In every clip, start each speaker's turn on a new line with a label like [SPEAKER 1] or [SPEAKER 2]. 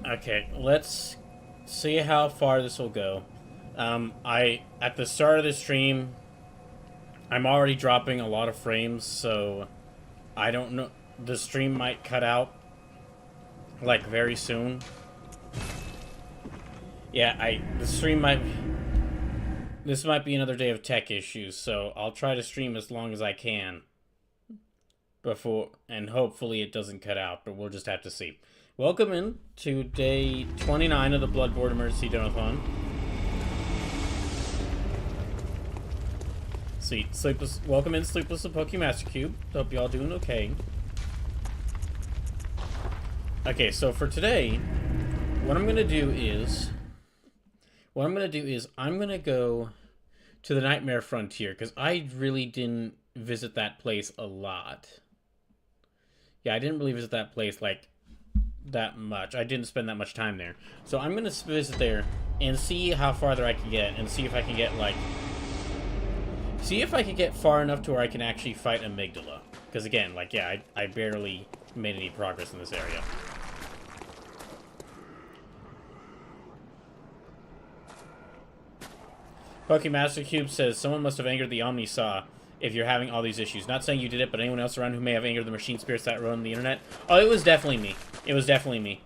[SPEAKER 1] Okay, let's see how far this will go. At the start of the stream, I'm already dropping a lot of frames, so I don't know. The stream might cut out, like, very soon. Yeah, the stream might... This might be another day of tech issues, so I'll try to stream as long as I can. Before, and hopefully it doesn't cut out, but we'll just have to see. Welcome in to day 29 of the Bloodborne Emergency Donothon. Welcome in, Sleepless and Pokemaster Cube. Hope y'all doing okay. Okay, so for today, what I'm gonna do is I'm gonna go to the Nightmare Frontier, because I really didn't visit that place a lot. Yeah, I didn't really visit that place, like, that much. I didn't spend that much time there. So I'm gonna visit there and see how farther I can get, and see if I can get, like... See if I can get far enough to where I can actually fight Amygdala. Because again, like, yeah, I barely made any progress in this area. Pokemaster Cube says, someone must have angered the Omnisaw if you're having all these issues. Not saying you did it, but anyone else around who may have angered the machine spirits that run the internet? Oh, it was definitely me. It was definitely me.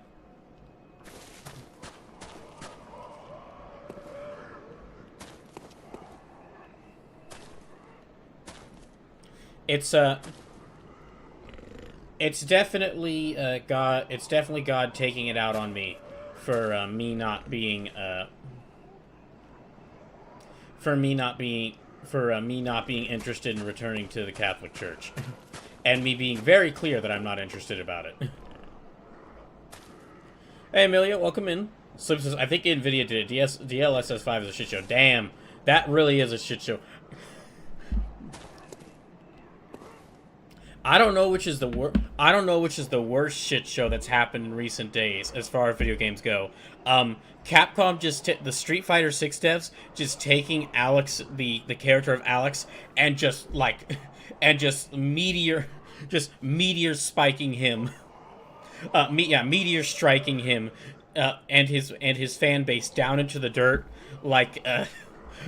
[SPEAKER 1] It's definitely God. It's definitely God taking it out on me for me not being me not being interested in returning to the Catholic Church, and me being very clear that I'm not interested about it. Hey Amelia, welcome in. Slip says, I think Nvidia did it. DLSS5 is a shit show. Damn, that really is a shit show. I don't know which is the worst shit show that's happened in recent days as far as video games go. Capcom the Street Fighter 6 devs just taking Alex, the character of Alex, and just meteor spiking him. Meteor striking him, and his fan base down into the dirt like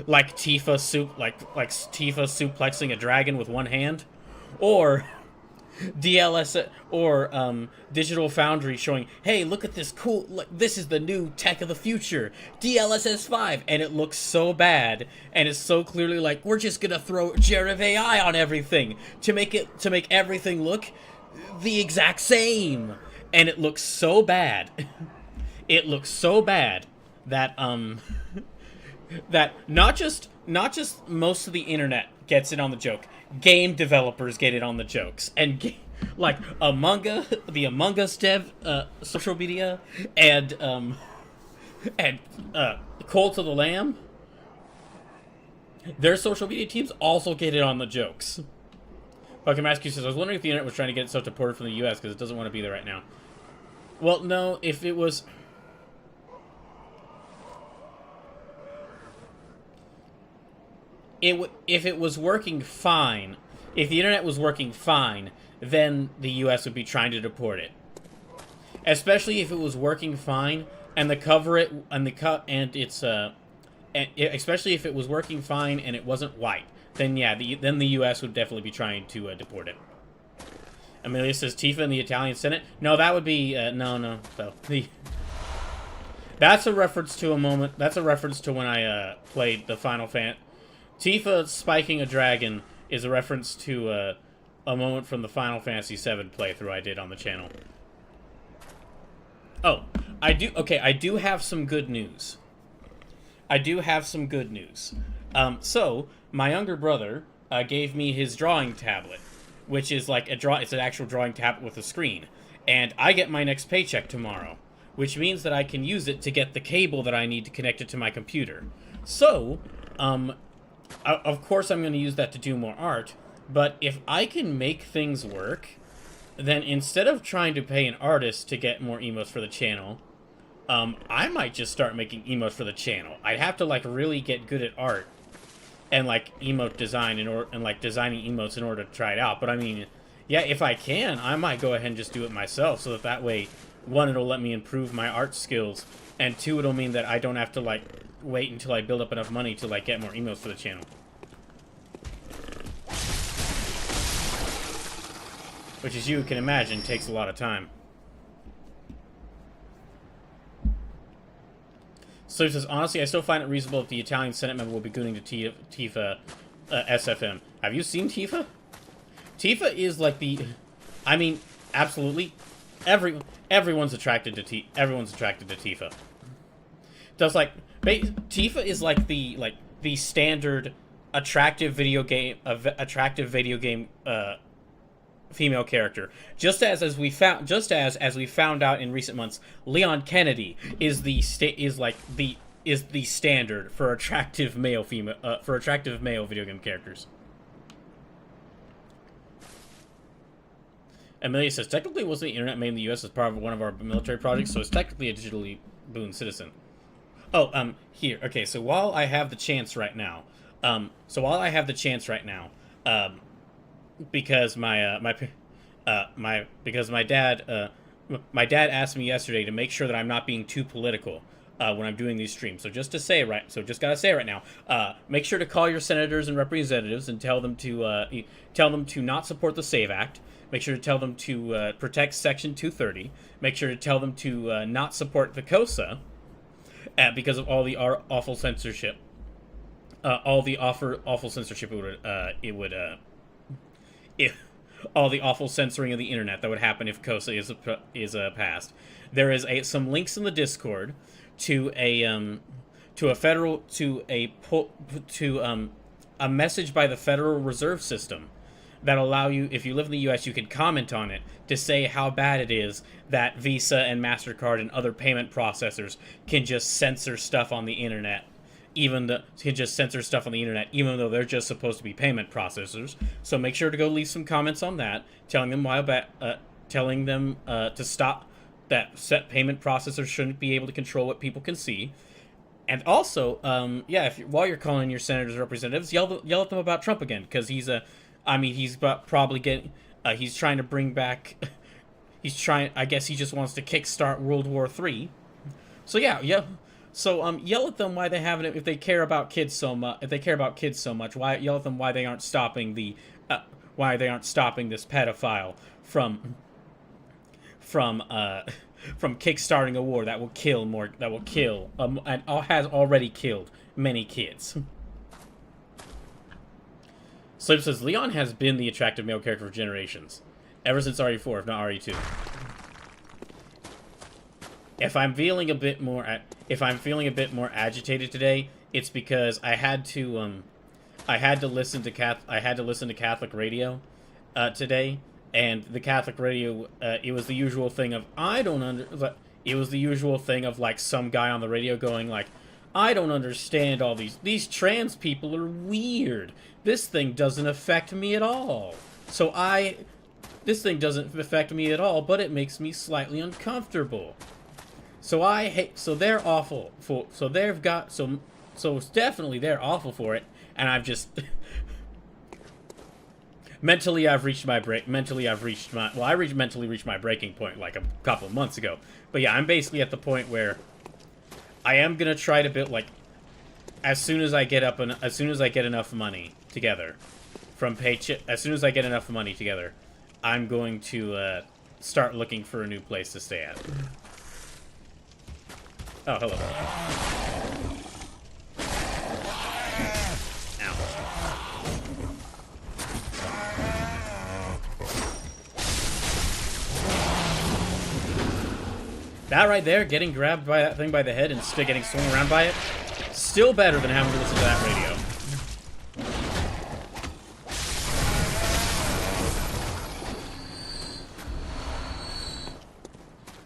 [SPEAKER 1] Tifa suplexing a dragon with one hand, or DLS or Digital Foundry showing, hey, look at this cool, this is the new tech of the future, DLSS 5, and it looks so bad, and it's so clearly like, we're just gonna throw generative AI on everything to make everything look the exact same, and it looks so bad. It looks so bad that that not just most of the internet gets it on the joke. Game developers get it on the jokes, and like the Among Us dev social media, and Cult of the Lamb, their social media teams also get it on the jokes. Pokemaster says, I was wondering if the internet was trying to get itself deported from the US because it doesn't want to be there right now. Well, no, if it was... If it was working fine, if the internet was working fine, then the U.S. would be trying to deport it. Especially if it was working fine and especially if it was working fine and it wasn't white, then yeah, then the U.S. would definitely be trying to deport it. Amelia says Tifa in the Italian Senate. No, that would be no. That's a reference to a moment. That's a reference to when I played the Final Fantasy. Tifa spiking a dragon is a reference to a moment from the Final Fantasy VII playthrough I did on the channel. Oh, I do have some good news. So, my younger brother gave me his drawing tablet, which is like it's an actual drawing tablet with a screen. And I get my next paycheck tomorrow, which means that I can use it to get the cable that I need to connect it to my computer. So, of course I'm going to use that to do more art, but if I can make things work, then instead of trying to pay an artist to get more emotes for the channel, I might just start making emotes for the channel. I'd have to, like, really get good at art and, like, emote design and like, designing emotes in order to try it out. But, I mean, yeah, if I can, I might go ahead and just do it myself, so that way one, it'll let me improve my art skills, and two, it'll mean that I don't have to, like, wait until I build up enough money to, like, get more emails for the channel. Which, as you can imagine, takes a lot of time. So he says, honestly, I still find it reasonable if the Italian Senate member will be gooning to Tifa SFM. Have you seen Tifa? Tifa is like the... I mean, absolutely. Everyone's attracted to Tifa. Does like... Tifa is like the standard attractive video game female character. Just as we found out in recent months, Leon Kennedy is the standard for attractive male video game characters. Amelia says, technically it wasn't the internet made in the US as part of one of our military projects, so it's technically a digitally boon citizen. Oh, here. Okay, so while I have the chance right now, because my dad asked me yesterday to make sure that I'm not being too political when I'm doing these streams. So just gotta say right now, make sure to call your senators and representatives and tell them to not support the SAVE Act. Make sure to tell them to protect Section 230. Make sure to tell them to not support the COSA because of all the awful censorship. All the awful censorship all the awful censoring of the internet that would happen if COSA is passed. There is some links in the Discord to a message by the Federal Reserve System that allow you, if you live in the U.S., you can comment on it to say how bad it is that Visa and MasterCard and other payment processors can just censor stuff on the internet. Even though they're just supposed to be payment processors. So make sure to go leave some comments on that, telling them to stop that set payment processors shouldn't be able to control what people can see. And also, while you're calling your senators and representatives, yell at them about Trump again, because he's trying to bring back. I guess he just wants to kickstart World War III. So yeah. So yell at them why they haven't. If they care about kids so much, why yell at them why they aren't stopping this pedophile from kickstarting a war that will kill and has already killed many kids. Slip says, Leon has been the attractive male character for generations. Ever since RE4, if not RE2. If I'm feeling a bit more agitated today, it's because I had to listen to Catholic radio today, and the Catholic radio it was the usual thing of like some guy on the radio going like, I don't understand all these trans people are weird. This thing doesn't affect me at all. This thing doesn't affect me at all, but it makes me slightly uncomfortable. So they're awful for, so it's definitely they're awful for it, and I've just, mentally reached my breaking point like a couple of months ago. But yeah, I'm basically at the point where I am gonna try to build, like, as soon as I get enough money together from paycheck, I'm going to start looking for a new place to stay at. Oh, hello. Ow. That right there, getting grabbed by that thing by the head and still getting swung around by it, still better than having to listen to that radio.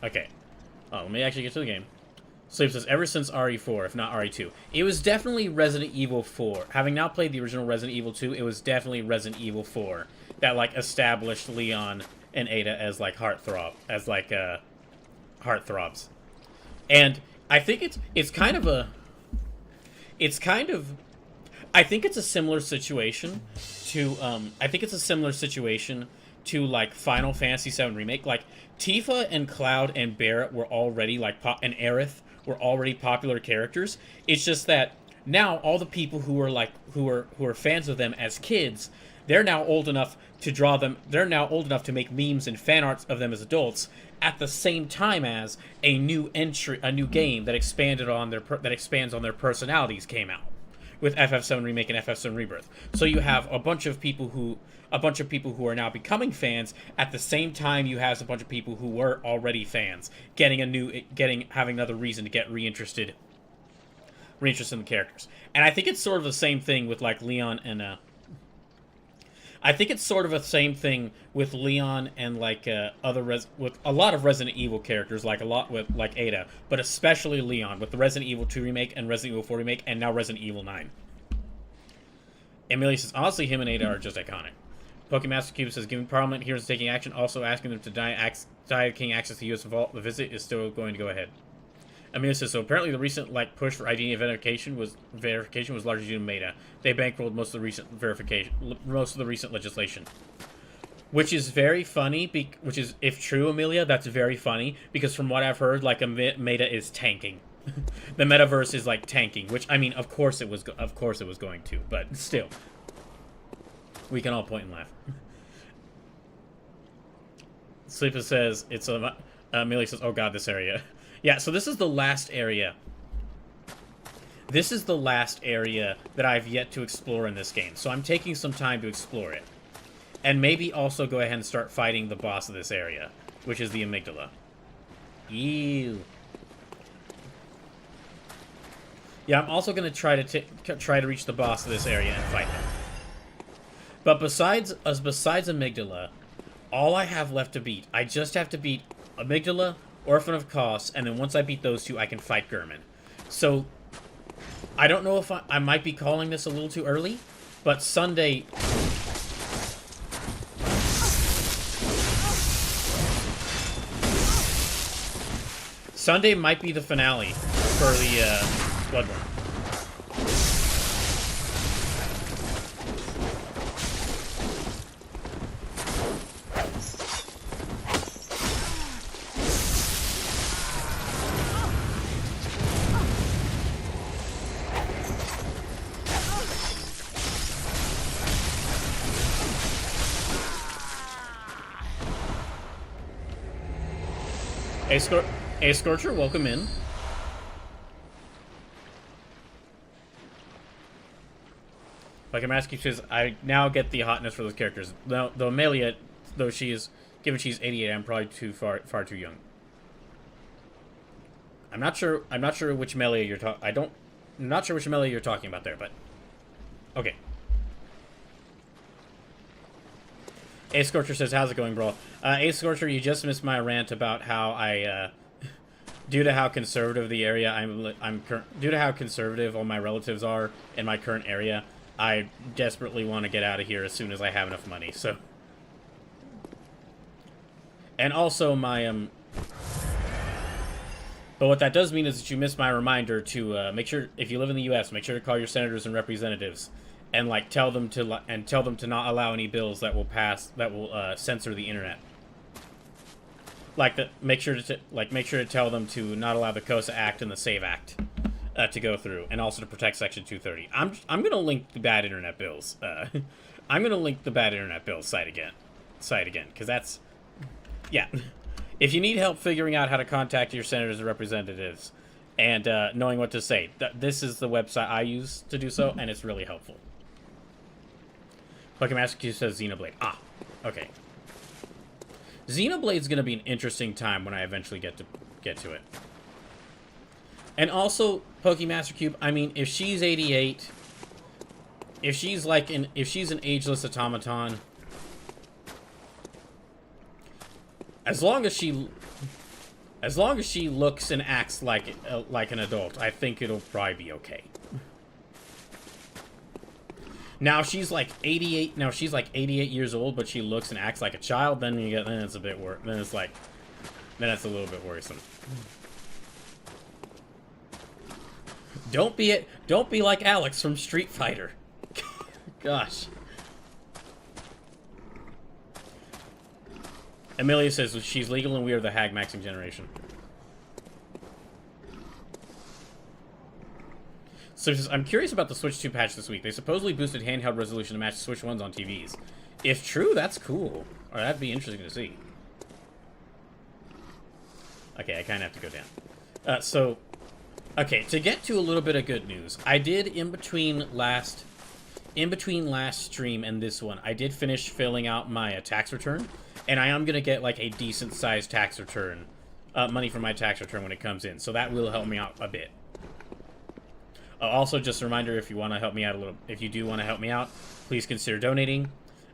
[SPEAKER 1] Okay. Oh, let me actually get to the game. Sleep says, ever since RE4, if not RE2. It was definitely Resident Evil 4. Having now played the original Resident Evil 2, it was definitely Resident Evil 4 that, like, established Leon and Ada as, like, heartthrobs. And I think I think it's a similar situation to like Final Fantasy VII Remake, like Tifa and Cloud and Barret were already like and Aerith were already popular characters. It's just that now all the people who are fans of them as kids, they're now old enough to draw them. They're now old enough to make memes and fan arts of them as adults. At the same time as a new game that expands on their personalities came out with FF7 Remake and FF7 Rebirth. So you have a bunch of people who are now becoming fans. At the same time, you have a bunch of people who were already fans having another reason to get reinterested in the characters. And I think it's sort of the same thing with like Leon and I think it's sort of the same thing with Leon and like with a lot of Resident Evil characters, like a lot with like Ada, but especially Leon with the Resident Evil 2 remake and Resident Evil 4 remake, and now Resident Evil 9. Emily says, honestly, him and Ada are just iconic. Pokemaster Cube says, giving Parliament heroes taking action, also asking them to deny King access to U.S. Vault. The visit is still going to go ahead. Amelia says, so apparently the recent like push for ID verification was largely due to Meta. They bankrolled most of the recent legislation. Which is very funny, if true, Amelia, that's very funny, because from what I've heard, like, Meta is tanking. The metaverse is, like, tanking, which, I mean, of course it was going to, but still. We can all point and laugh. Sleepa says, Amelia says, oh god, this area. Yeah, so this is the last area. This is the last area that I've yet to explore in this game, so I'm taking some time to explore it. And maybe also go ahead and start fighting the boss of this area, which is the amygdala. Ew. Yeah, I'm also going to try to reach the boss of this area and fight him. But besides amygdala, all I have left to beat, I just have to beat amygdala, Orphan of Kos, and then once I beat those two, I can fight Gurman. So, I don't know if I might be calling this a little too early, but Sunday might be the finale for the Bloodborne. Hey, Scorcher, welcome in. Like I'm asking, says I now get the hotness for those characters. Though Amelia, though given she's 88, I'm probably far too young. I'm not sure which Amelia you're I'm not sure which Amelia you're talking about there, but okay. A Scorcher says, how's it going, bro? A Scorcher, you just missed my rant about how I, due to how conservative the area due to how conservative all my relatives are in my current area, I desperately want to get out of here as soon as I have enough money, so. And also my, but what that does mean is that you missed my reminder to, make sure, if you live in the U.S., make sure to call your senators and representatives. And like tell them to not allow any bills that will censor the internet. Make sure to tell them to not allow the COSA Act and the SAVE Act to go through, and also to protect Section 230. I'm gonna link the bad internet bills. I'm gonna link the bad internet bills site again, because that's, yeah. If you need help figuring out how to contact your senators and representatives, and knowing what to say, this is the website I use to do so, and it's really helpful. Pokemaster Q says Xenoblade. Ah, okay. Xenoblade's gonna be an interesting time when I eventually get to it. And also, Pokemaster Cube, I mean, if she's 88, if she's an ageless automaton, as long as she looks and acts like an adult, I think it'll probably be okay. Now she's like 88. Now she's like 88 years old, but she looks and acts like a child. Then it's a bit worse. Then it's a little bit worrisome. Don't be like Alex from Street Fighter. Gosh. Amelia says she's legal and we are the hag maxing generation. So I'm curious about the Switch 2 patch this week. They supposedly boosted handheld resolution to match Switch 1s on TVs. If true, that's cool. Or that'd be interesting to see. Okay, I kind of have to go down. Okay, to get to a little bit of good news, I did in between last stream and this one, I did finish filling out my tax return, and I am gonna get like a decent sized tax return, money for my tax return when it comes in. So that will help me out a bit. Also, just a reminder, if you want to help me out a little, if you do want to help me out, please consider donating.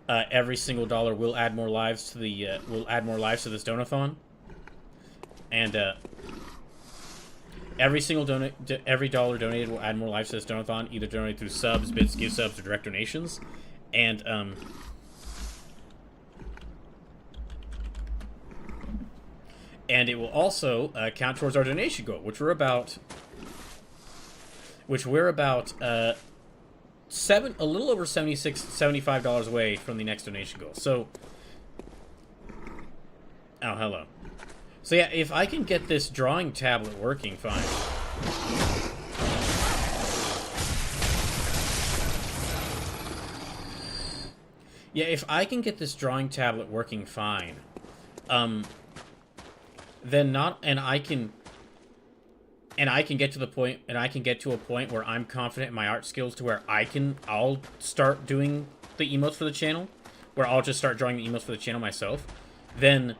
[SPEAKER 1] Every single dollar will add more lives to the this Donathon, and every dollar donated will add more lives to this Donathon. Either donate through subs, bits, gift subs, or direct donations, and it will also count towards our donation goal, which we're about a little over $75 away from the next donation goal. So, oh, hello. So yeah, if I can get this drawing tablet working fine. Yeah, if I can get this drawing tablet working fine, then I can get to a point where I'm confident in my art skills to where I'll start doing the emotes for the channel, where I'll just start drawing the emotes for the channel myself. Then,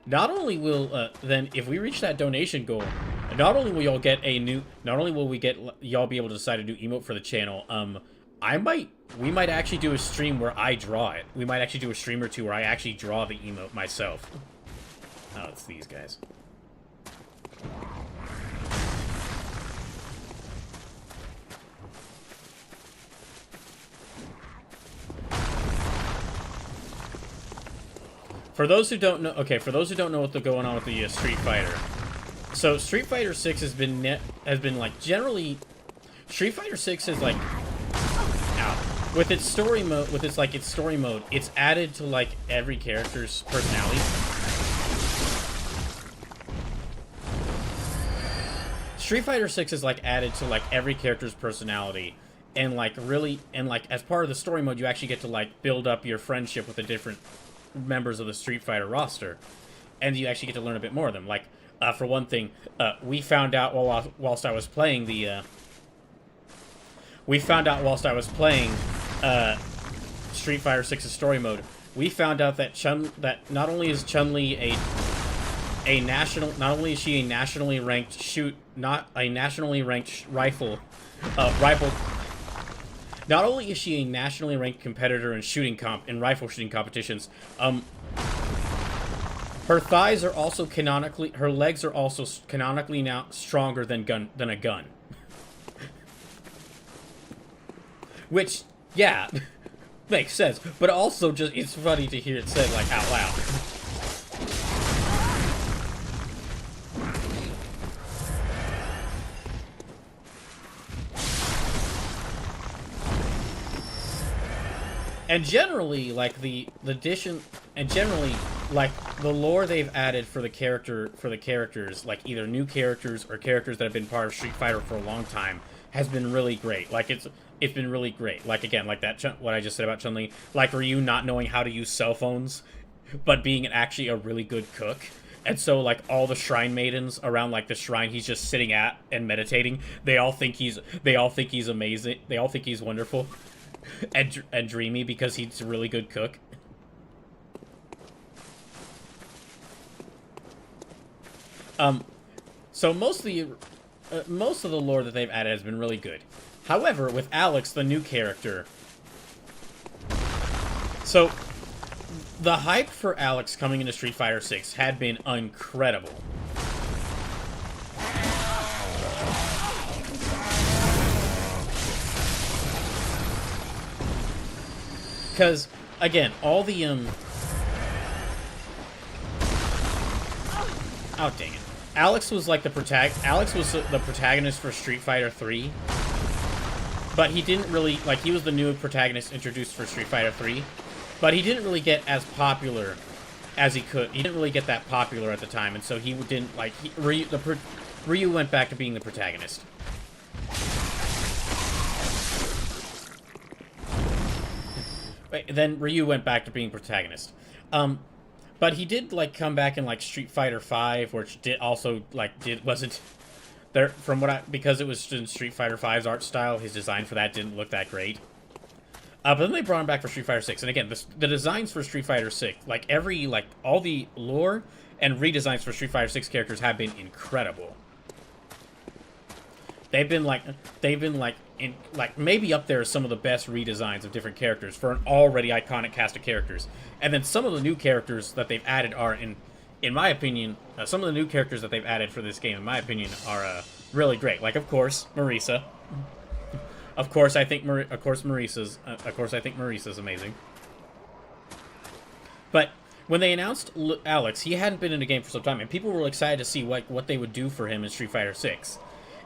[SPEAKER 1] not only will if we reach that donation goal, not only will y'all get y'all be able to decide to do emote for the channel. We might actually do a stream where I draw it. We might actually do a stream or two where I actually draw the emote myself. Oh, it's these guys. For those who don't know, what's going on with the Street Fighter. So Street Fighter 6 has been like generally, Street Fighter 6 is like, with its story mode, it's added to like every character's personality. Street Fighter 6 is like added to like every character's personality, and like as part of the story mode, you actually get to like build up your friendship with the different members of the Street Fighter roster, and you actually get to learn a bit more of them. Like, for one thing, we found out whilst I was playing Street Fighter 6's story mode, we found out that not only is Chun-Li not only is she a nationally ranked rifle. Not only is she a nationally ranked competitor in rifle shooting competitions, her legs are also canonically now stronger than a gun. Which, yeah, makes sense, but also just it's funny to hear it said like out loud. And generally, like the lore they've added for the characters, like either new characters or characters that have been part of Street Fighter for a long time, has been really great. Like it's been really great. Like again, like what I just said about Chun-Li, like Ryu not knowing how to use cell phones, but being actually a really good cook. And so, like, all the shrine maidens around, like, the shrine he's just sitting at and meditating, they all think he's amazing. They all think he's wonderful. And dreamy because he's a really good cook. So most of the lore that they've added has been really good. However, with Alex, the new character, so the hype for Alex coming into Street Fighter 6 had been incredible. Because, again, all the, oh, dang it. Alex was the protagonist for Street Fighter 3. But he didn't really, like, he was the new protagonist introduced for Street Fighter 3. But he didn't really get as popular as he could. He didn't really get that popular at the time, and so he didn't like Ryu went back to being the protagonist. Then Ryu went back to being protagonist. But he did like come back in like Street Fighter V, which did also wasn't there from what because it was in Street Fighter V's art style. His design for that didn't look that great. But then they brought him back for Street Fighter 6, and again, the designs for Street Fighter 6, all the lore and redesigns for Street Fighter 6 characters have been incredible. They've been maybe up there as some of the best redesigns of different characters for an already iconic cast of characters. And then some of the new characters that they've added are, in my opinion, some of the new characters that they've added for this game, in my opinion, are really great. Like, of course, Marisa. Of course, I think Marisa's amazing. But when they announced Alex, he hadn't been in a game for some time, and people were excited to see what they would do for him in Street Fighter 6.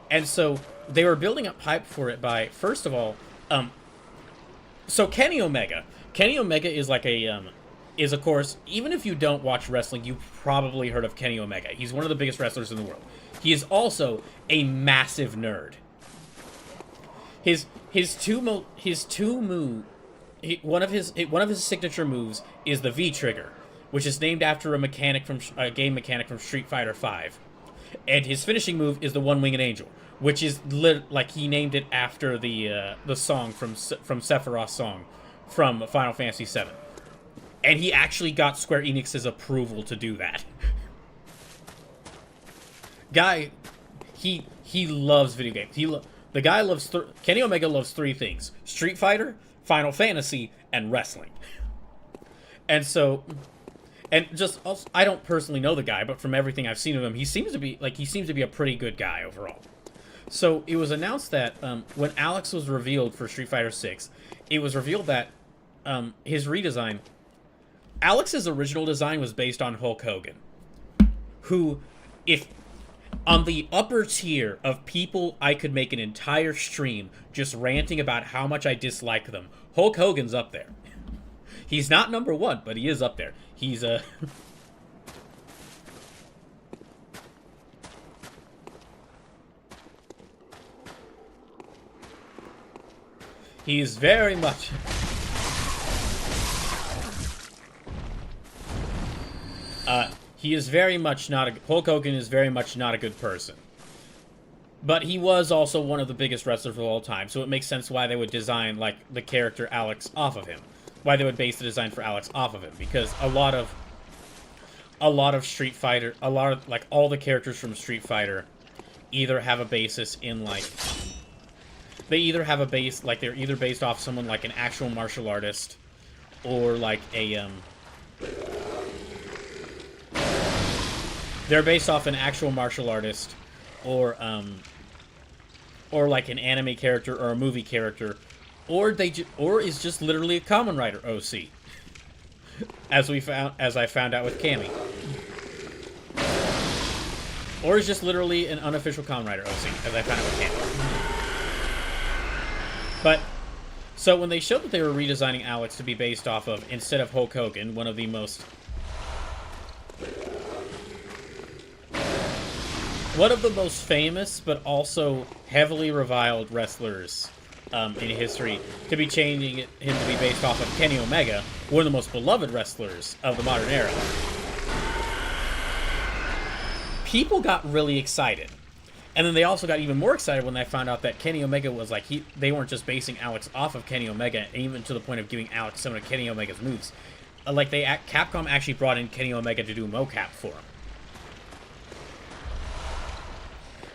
[SPEAKER 1] And so they were building up hype for it by, first of all, so Kenny Omega. Kenny Omega is like is of course, even if you don't watch wrestling, you've probably heard of Kenny Omega. He's one of the biggest wrestlers in the world. He is also a massive nerd. One of his signature moves is the V trigger, which is named after a game mechanic from Street Fighter V. And his finishing move is the One-Winged Angel, which is he named it after the song from Sephiroth's song from Final Fantasy VII. And he actually got Square Enix's approval to do that. Guy, he loves video games. Kenny Omega loves three things: Street Fighter, Final Fantasy, and wrestling. And so, and just also, I don't personally know the guy, but from everything I've seen of him, he seems to be a pretty good guy overall. So it was announced that when Alex was revealed for Street Fighter 6, it was revealed that his redesign, Alex's original design was based on Hulk Hogan, who, if on the upper tier of people I could make an entire stream just ranting about how much I dislike them, Hulk Hogan's up there. He's not number one, but he is up there. He's he's very much... he is very much not a... Hulk Hogan is very much not a good person. But he was also one of the biggest wrestlers of all time, so it makes sense why they would design, like, the character Alex off of him. Why they would base the design for Alex off of him. Because a lot of Street Fighter... all the characters from Street Fighter either have a basis in, like... They either have a base... Like, they're either based off someone like an actual martial artist, or, like, a, they're based off an actual martial artist, or like an anime character or a movie character, or is just literally a Kamen Rider OC, as I found out with Cammy, or is just literally an unofficial Kamen Rider OC, as I found out with Cammy. But so when they showed that they were redesigning Alex to be based off of, instead of Hulk Hogan, one of the most famous, but also heavily reviled wrestlers in history, to be changing him to be based off of Kenny Omega, one of the most beloved wrestlers of the modern era, people got really excited. And then they also got even more excited when they found out that Kenny Omega was like, they weren't just basing Alex off of Kenny Omega, even to the point of giving Alex some of Kenny Omega's moves. Capcom actually brought in Kenny Omega to do mocap for him.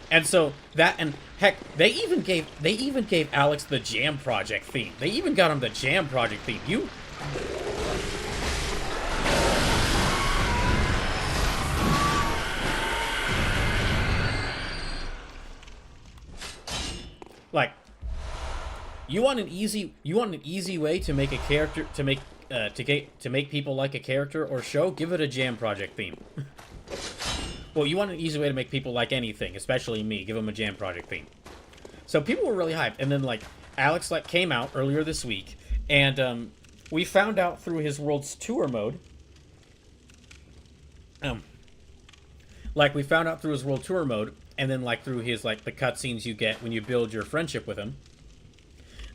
[SPEAKER 1] And so and heck, they even gave Alex the Jam Project theme. They even got him the Jam Project theme. You want an easy way to make a character, to make people like a character or show? Give it a Jam Project theme. Well, you want an easy way to make people like anything, especially me. Give them a Jam Project theme. So people were really hyped, and then Alex came out earlier this week, and we found out through his World's Tour mode Um, like we found out through his world tour mode, and then like through his like the cutscenes you get when you build your friendship with him,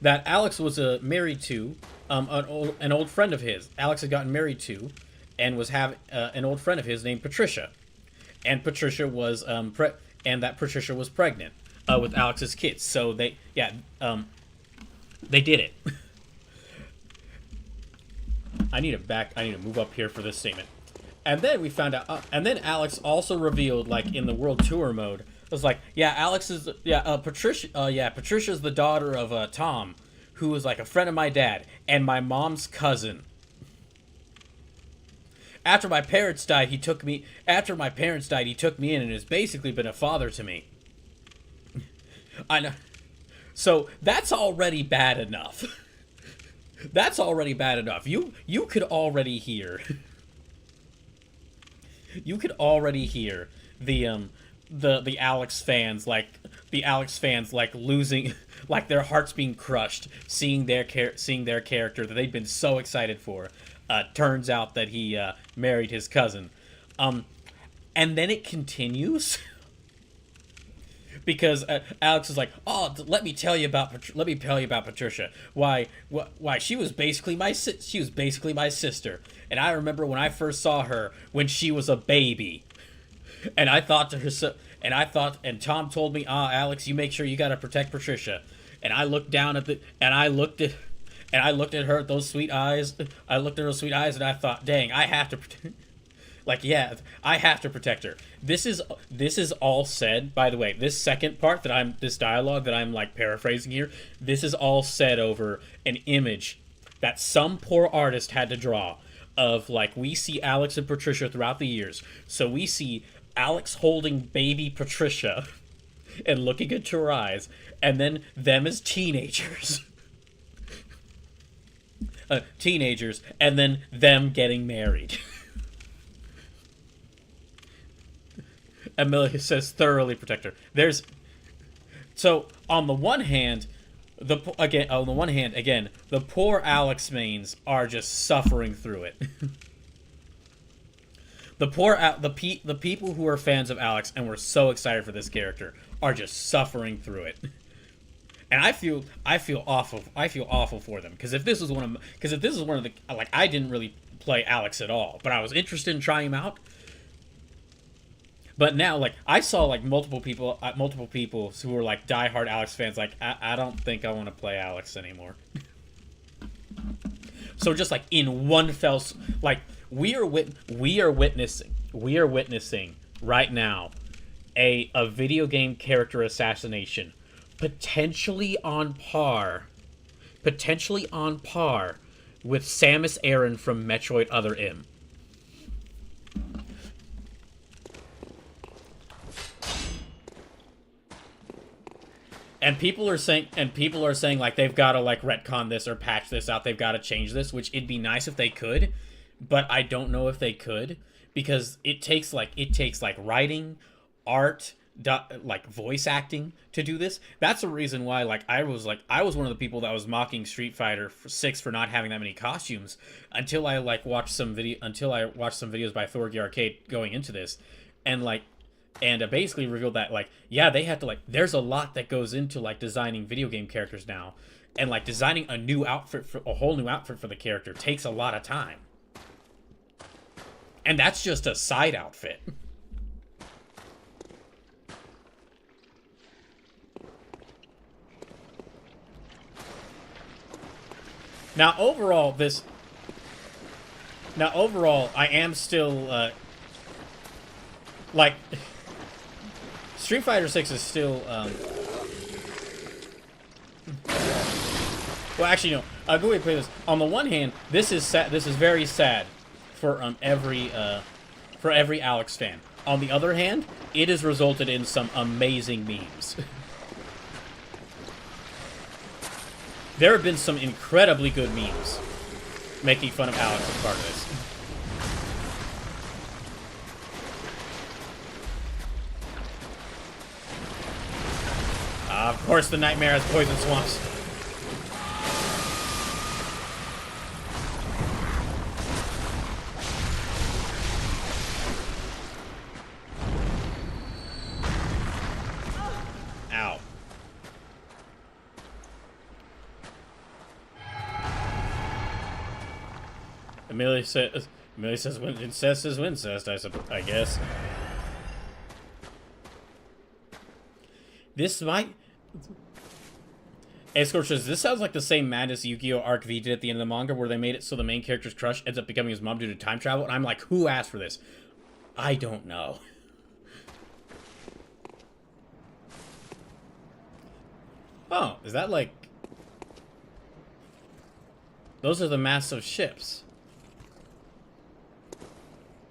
[SPEAKER 1] that Alex was married to an old friend of his. Alex had gotten married to, and was having an old friend of his named Patricia, and Patricia was Patricia was pregnant with Alex's kids. So they did it. I need to move up here for this statement. And then we found out, and then Alex also revealed, like in the world tour mode, it was like, Patricia's the daughter of Tom, who was like a friend of my dad and my mom's cousin. After my parents died, he took me in, and has basically been a father to me. I know. So that's already bad enough. That's already bad enough. You could already hear. You could already hear the Alex fans like losing, like their hearts being crushed, seeing their character that they'd been so excited for. Turns out that he married his cousin, and then it continues. Because Alex is like, "Oh, let me tell you about Patricia. Why she was basically my sister. And I remember when I first saw her when she was a baby, and I thought to her, and Tom told me, Alex, you make sure you gotta protect Patricia. And I looked down at I looked at her at those sweet eyes. I looked at her sweet eyes, and I thought, dang, I have to protect." I have to protect her. This is all said, by the way. This second part this dialogue that I'm like paraphrasing here, this is all said over an image that some poor artist had to draw of, like, we see Alex and Patricia throughout the years. So we see Alex holding baby Patricia and looking into her eyes, and then them as teenagers. And then them getting married. Amelia says thoroughly protect her. On the one hand, the poor Alex mains are just suffering through it. The people who are fans of Alex and were so excited for this character are just suffering through it. And I feel awful for them, because if this was one of the, like, I didn't really play Alex at all, but I was interested in trying him out. But now, like, I saw, like, multiple people who were, like, diehard Alex fans, like, I don't think I want to play Alex anymore. So just, like, in one fell like, we are witnessing right now a video game character assassination potentially on par with Samus Aran from Metroid Other M. And people are saying like they've got to like retcon this or patch this out. They've got to change this, which it'd be nice if they could, but I don't know if they could, because it takes writing, art, like voice acting to do this. That's the reason why I was one of the people that was mocking Street Fighter 6 for not having that many costumes until I watched some videos by Thorgy Arcade going into this, and basically revealed that they have to there's a lot that goes into designing video game characters now, and designing a whole new outfit for the character takes a lot of time, and that's just a side outfit. Now overall I am still Street Fighter 6 is still, well, actually, no. I'll go ahead and play this. On the one hand, this is sad. This is very sad for every Alex fan. On the other hand, it has resulted in some amazing memes. There have been some incredibly good memes making fun of Alex as part of this. Of course, the Nightmare has poison swamps. Amelia says, when incest is incest, I guess. This might... Scorch says, this sounds like the same madness Yu-Gi-Oh! Arc V did at the end of the manga, where they made it so the main character's crush ends up becoming his mom due to time travel. And I'm like, who asked for this? I don't know. Oh, is that like... Those are the massive ships.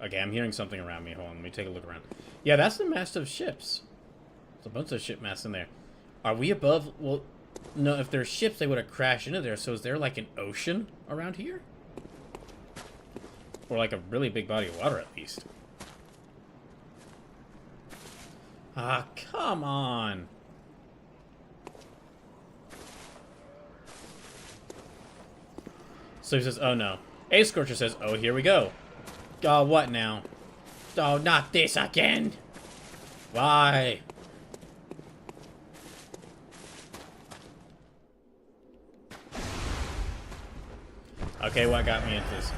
[SPEAKER 1] Okay, I'm hearing something around me. Hold on, let me take a look around. Yeah, that's the massive ships. There's a bunch of ship masts in there. Are we above... Well... No, if there's ships, they would have crashed into there. So is there like an ocean around here? Or like a really big body of water, at least. Ah, come on. So he says, oh no. Ace Scorcher says, oh, here we go. Oh, what now? Oh, not this again. Why? Okay, what got me into this?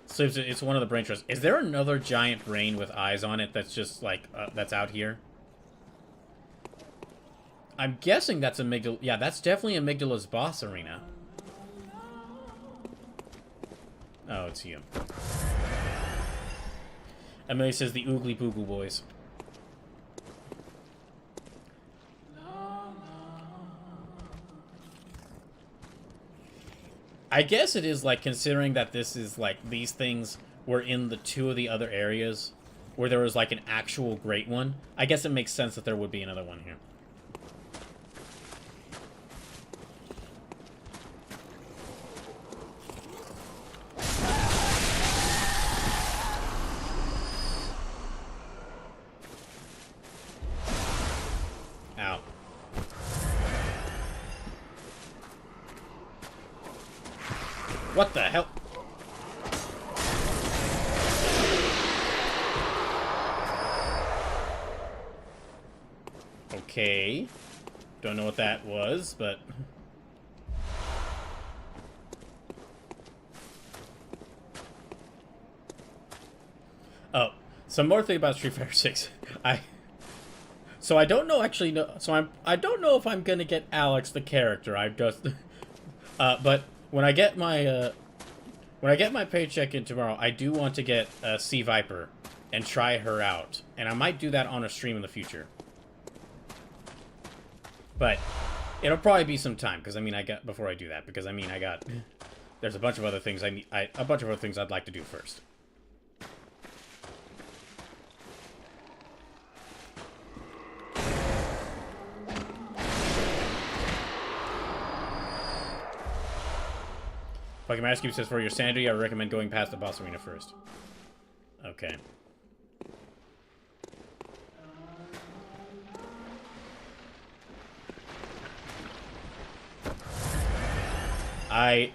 [SPEAKER 1] So it's one of the brain trusts. Is there another giant brain with eyes on it that's just like, that's out here? I'm guessing that's Amygdala. Yeah, that's definitely Amygdala's boss arena. Oh, it's you. Emily says the Oogly Boogle Boys. I guess it is, like, considering that this is, like, these things were in the two of the other areas where there was, like, an actual great one. I guess it makes sense that there would be another one here. Ow. What the hell? Okay. Don't know what that was, but... Oh, some more thing about Street Fighter 6. So I don't know actually know. So I don't know if I'm gonna get Alex the character. I just, but when I get my paycheck in tomorrow, I do want to get Sea Viper and try her out, and I might do that on a stream in the future. But it'll probably be some time because I mean before I do that because I mean there's a bunch of other things a bunch of other things I'd like to do first. Fucking Mask says, for your sanity, I recommend going past the boss arena first. Okay. I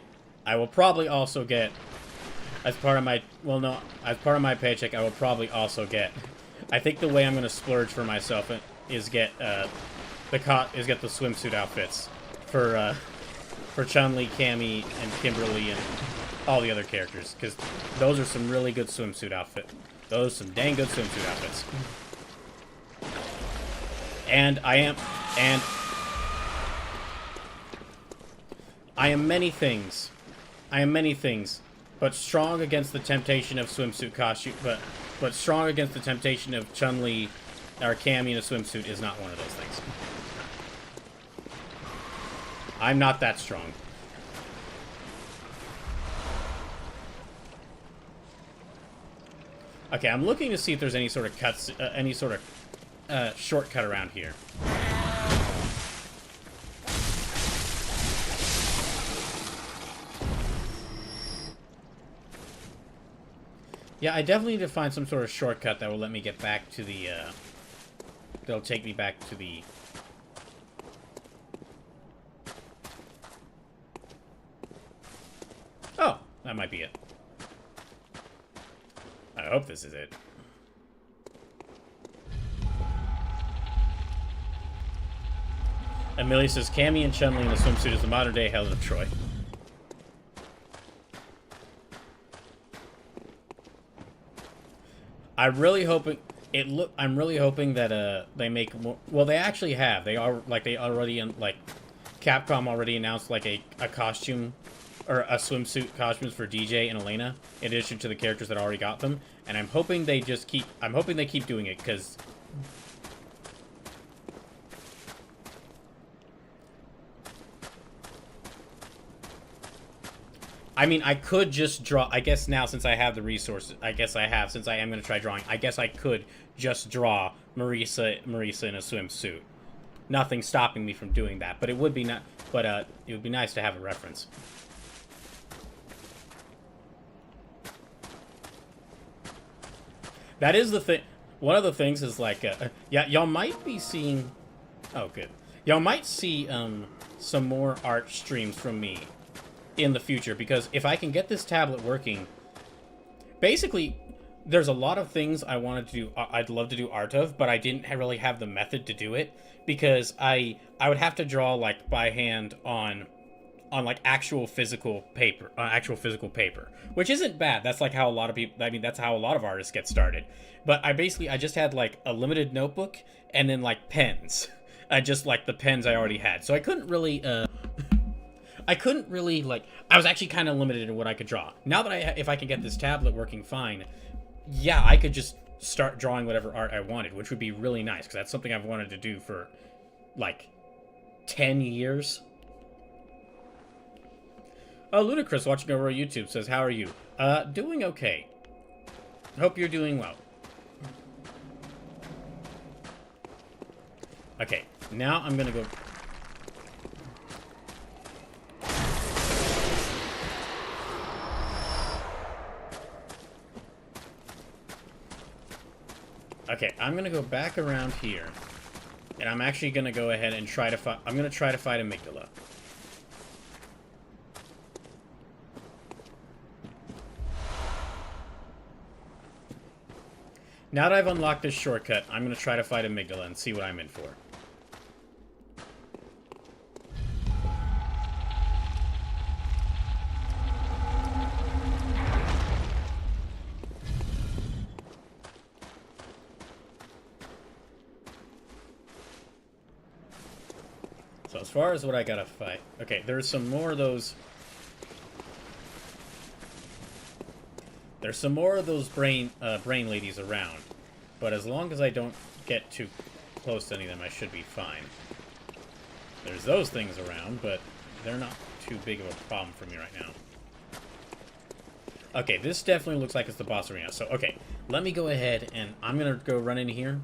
[SPEAKER 1] will probably also get, as part of my, well no, as part of my paycheck, I will probably also get, I think the way I'm going to splurge for myself is get, the swimsuit outfits for Chun-Li, Cammy, and Kimberly, and all the other characters, because those are some really good swimsuit outfits. Those are some dang good swimsuit outfits. And I am many things. I am many things, but strong against the temptation of swimsuit costume, but strong against the temptation of Chun-Li or Cammy in a swimsuit is not one of those things. I'm not that strong. Okay, I'm looking to see if there's any sort of cuts, any sort of shortcut around here. Yeah, I definitely need to find some sort of shortcut that will let me get back to the, that'll take me back to the... Oh, that might be it. I hope this is it. Amelia says, Cammy and Chun-Li in a swimsuit is the modern-day Helen of Troy. I'm really hoping that they make more. Well, they actually have. They are like Capcom already announced like a costume or a swimsuit costumes for DJ and Elena in addition to the characters that already got them. And I'm hoping they keep doing it because. I mean, I could just draw. I guess now, since I have the resources, since I am going to try drawing, I guess I could just draw Marisa in a swimsuit. Nothing stopping me from doing that, but it would be not. But it would be nice to have a reference. That is the thing. One of the things is like, yeah, y'all might be seeing. Oh, good. Y'all might see some more art streams from me in the future, because if I can get this tablet working, basically there's a lot of things I wanted to do. I'd love to do art of, but I didn't really have the method to do it, because I would have to draw like by hand on like actual physical paper, which isn't bad. That's like how a lot of people, I mean, that's how a lot of artists get started. But I just had like a limited notebook and then like pens. I just like the pens I already had, so I couldn't really like, I was actually kind of limited in what I could draw. Now that if I can get this tablet working fine, yeah, I could just start drawing whatever art I wanted, which would be really nice, because that's something I've wanted to do for, like, 10 years. Oh, Ludacris watching over on YouTube says, how are you? Doing okay. Hope you're doing well. Okay, now I'm gonna go... Okay, I'm gonna go back around here, and I'm actually gonna go ahead and try to fight. I'm gonna try to fight Amygdala. Now that I've unlocked this shortcut, I'm gonna try to fight Amygdala and see what I'm in for. So as far as what I gotta fight... Okay, there's some more of those... There's some more of those brain ladies around. But as long as I don't get too close to any of them, I should be fine. There's those things around, but they're not too big of a problem for me right now. Okay, this definitely looks like it's the boss arena. So, okay, let me go ahead and I'm gonna go run in here.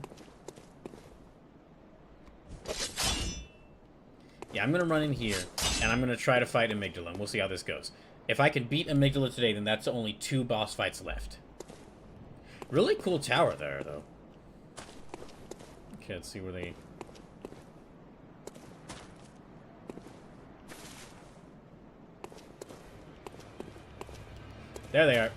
[SPEAKER 1] Yeah, I'm gonna run in here, and I'm gonna try to fight Amygdala, and we'll see how this goes. If I can beat Amygdala today, then that's only 2 boss fights left. Really cool tower there, though. Okay, let's see where they... There they are.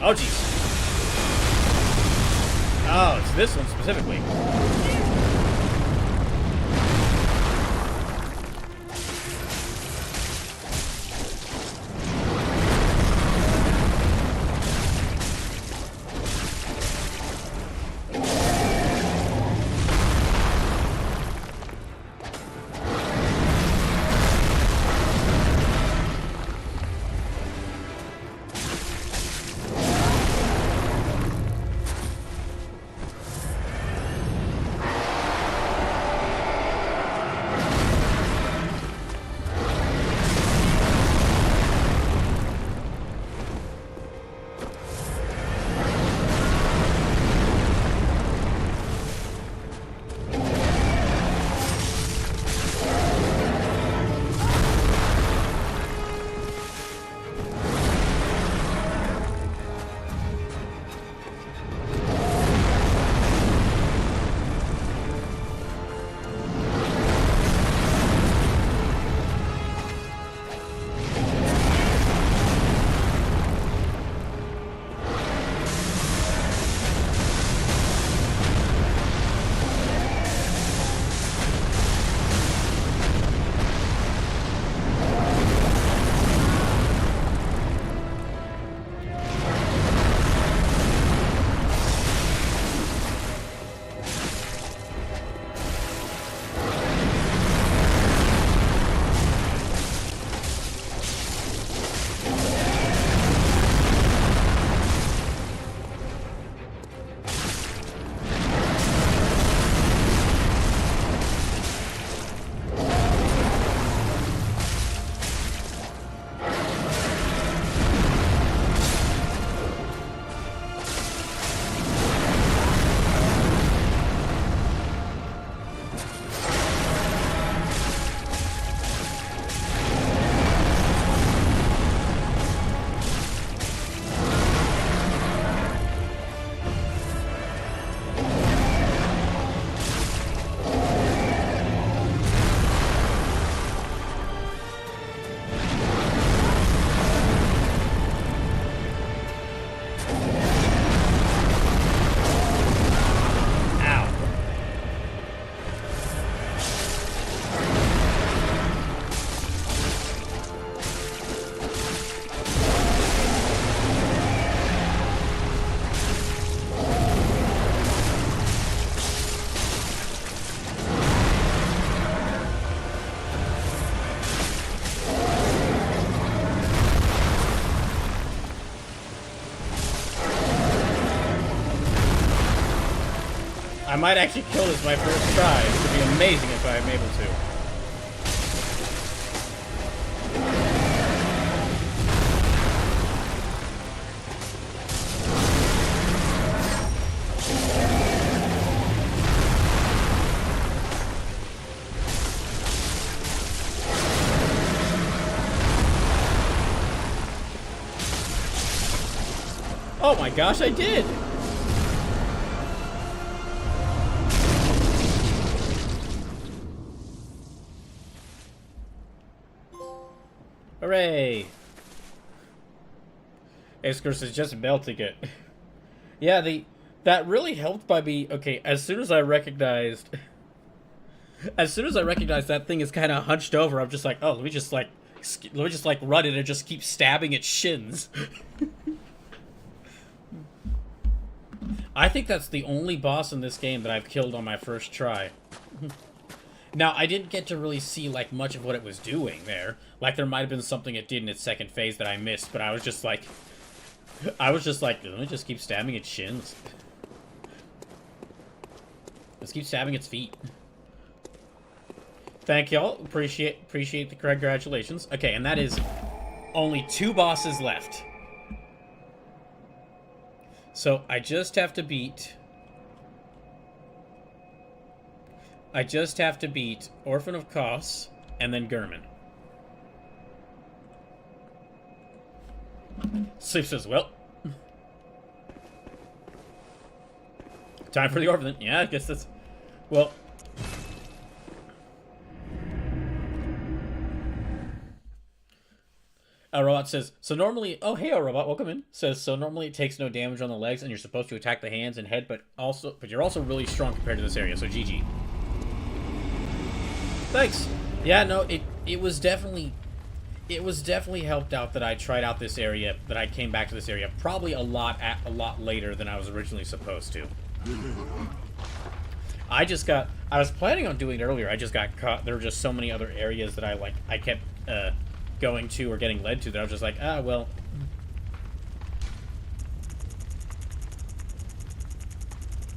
[SPEAKER 1] Oh, jeez. Oh, it's this one specifically. might actually kill this my first try. It would be amazing if I'm able to. Oh my gosh, I did! Hooray! X-Curse is just melting it. Yeah, that really helped by me. Okay, as soon as I recognized that thing is kind of hunched over, I'm just like, oh, let me just like run it and just keep stabbing its shins. I think that's the only boss in this game that I've killed on my first try. Now, I didn't get to really see, like, much of what it was doing there. Like, there might have been something it did in its second phase that I missed, but I was just like, let me just keep stabbing its shins. Let's keep stabbing its feet. Thank y'all. Appreciate the congratulations. Okay, and that is only 2 bosses left. So, I just have to beat Orphan of Kos and then Gurman. Sleep says, well, time for the Orphan. Yeah, I guess that's, well, Robot says, so normally, oh, hey, Robot, welcome in. Says, so normally it takes no damage on the legs and you're supposed to attack the hands and head, but you're also really strong compared to this area, so GG. Thanks. Yeah, no, it was definitely helped out that I tried out this area, that I came back to this area probably a lot later than I was originally supposed to. I was planning on doing it earlier. I just got caught. There were just so many other areas that I kept going to or getting led to that I was just like, ah, well.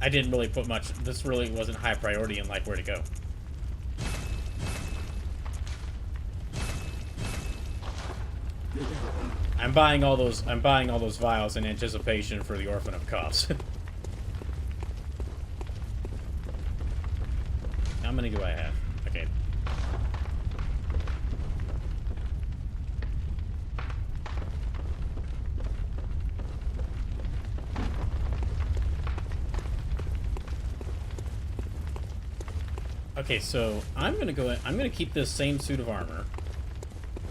[SPEAKER 1] I didn't really put much. This really wasn't high priority in like where to go. I'm buying all those vials in anticipation for the Orphan of Kos. How many do I have? Okay. Okay, so I'm gonna keep this same suit of armor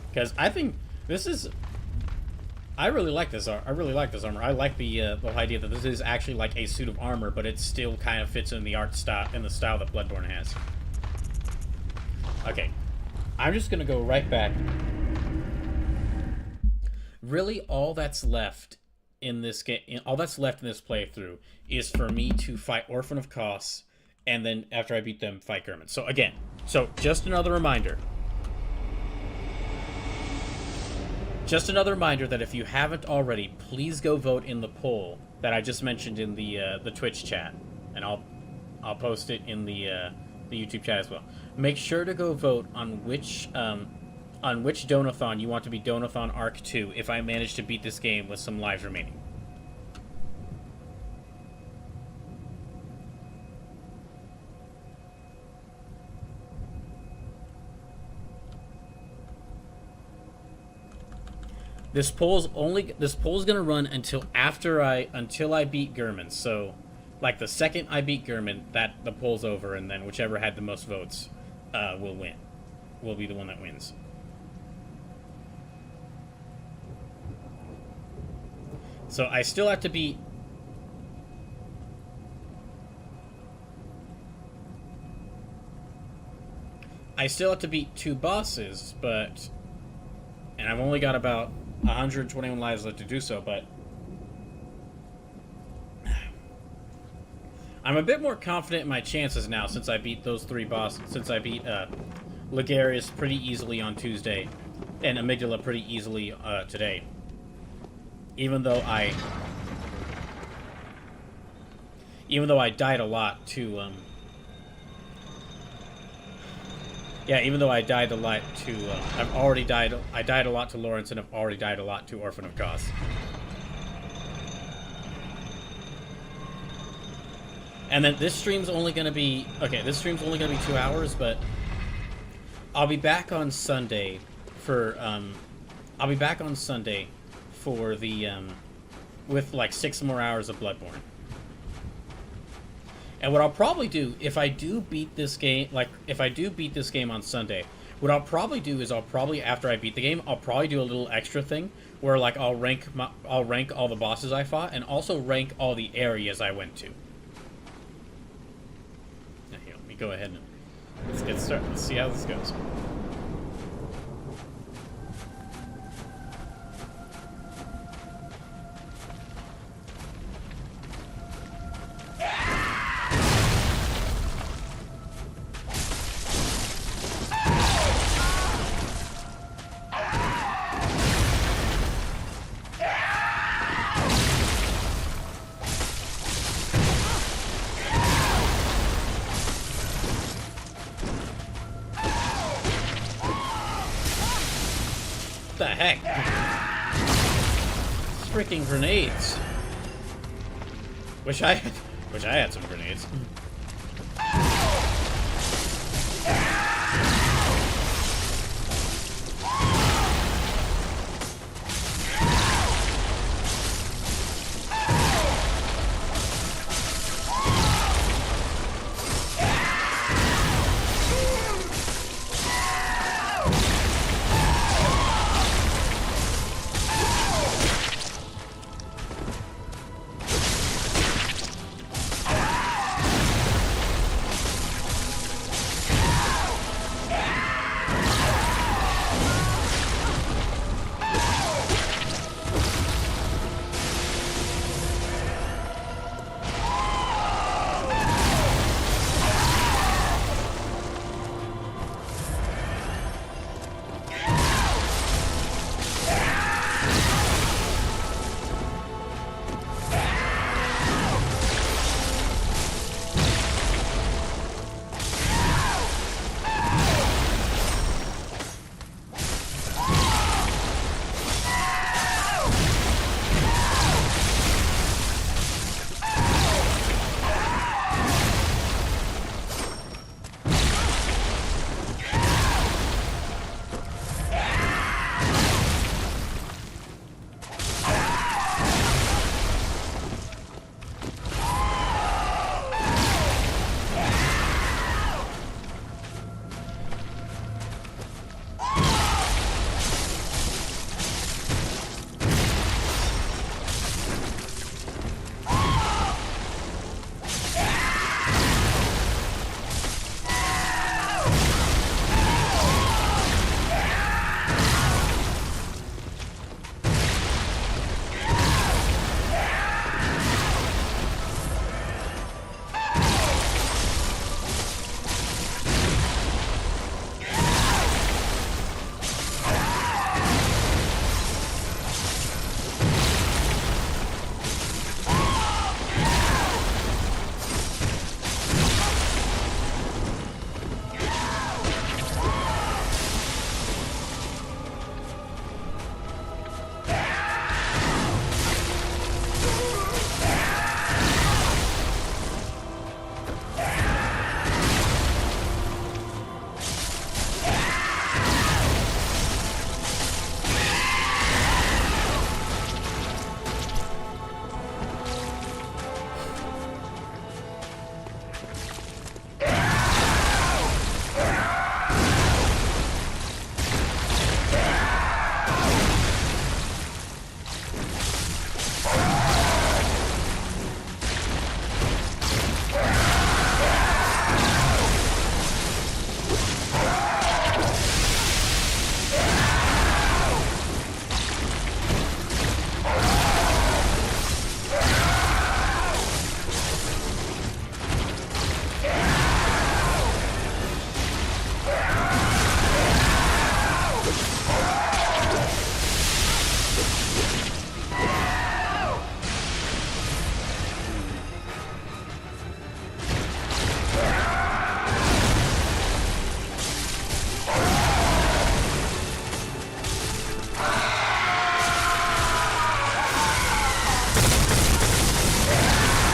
[SPEAKER 1] because I think this is. I really like this. I really like this armor. I like the whole idea that this is actually like a suit of armor, but it still kind of fits in the art style, in the style that Bloodborne has. Okay, I'm just gonna go right back. Really, all that's left in this game, all that's left in this playthrough, is for me to fight Orphan of Kos, and then after I beat them, fight Gurman. So again, just another reminder. Just another reminder that if you haven't already, please go vote in the poll that I just mentioned in the Twitch chat, and I'll post it in the YouTube chat as well. Make sure to go vote on which Donothon you want to be Donothon Arc 2 if I manage to beat this game with some lives remaining. This poll's gonna run until I beat Gurman. So, like the second I beat Gurman, the poll's over, and then whichever had the most votes will win. Will be the one that wins. So I still have to beat. I still have to beat 2 bosses, and I've only got about 121 lives left to do so, but I'm a bit more confident in my chances now since I beat those 3 bosses, since I beat Ligarius pretty easily on Tuesday and Amygdala pretty easily today. even though I died a lot to yeah, even though I died a lot to I've already died. I died a lot to Lawrence, and I've already died a lot to Orphan of Kos. And then this stream's only gonna be This stream's only gonna be 2 hours, but I'll be back on Sunday for the with like 6 more hours of Bloodborne. And what I'll probably do if I do beat this game, on Sunday, what I'll probably do is after I beat the game, I'll probably do a little extra thing where like I'll rank all the bosses I fought and also rank all the areas I went to. Now, here, let me go ahead and let's get started. Let's see how this goes. What the heck? Freaking grenades. Wish I had some grenades.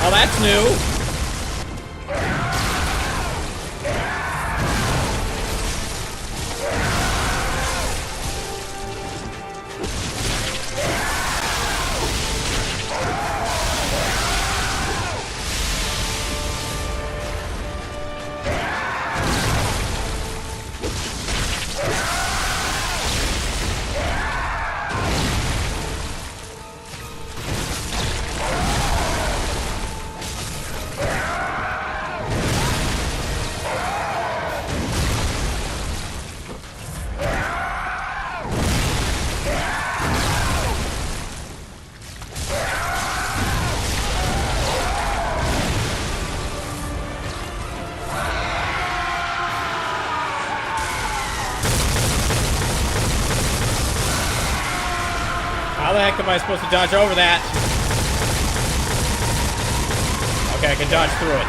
[SPEAKER 1] Oh, that's new. How the heck am I supposed to dodge over that? Okay, I can dodge through it.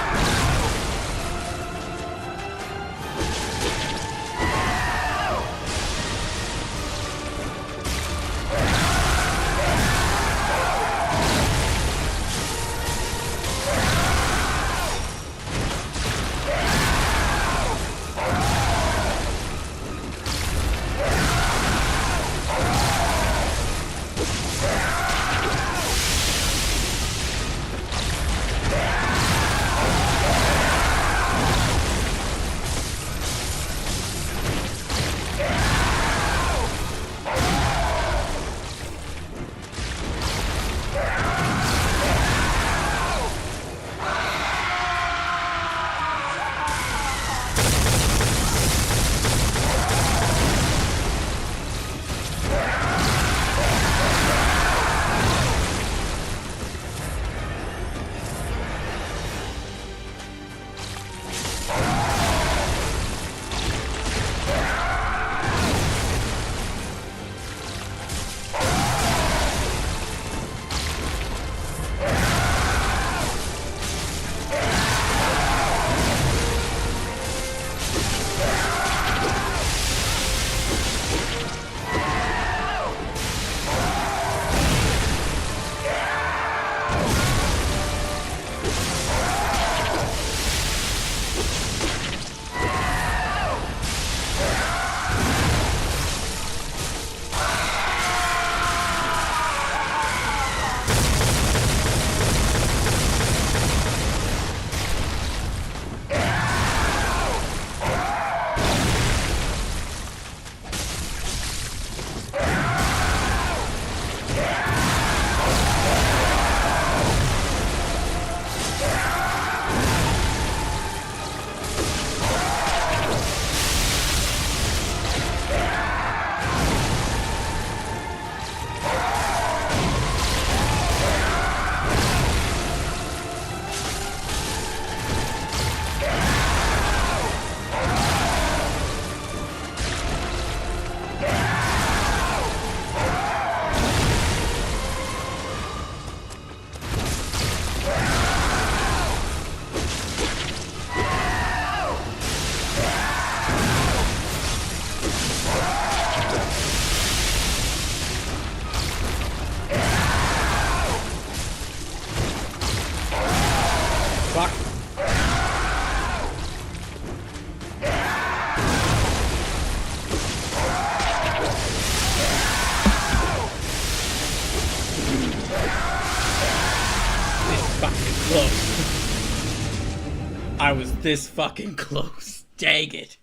[SPEAKER 1] I was this fucking close. Dang it.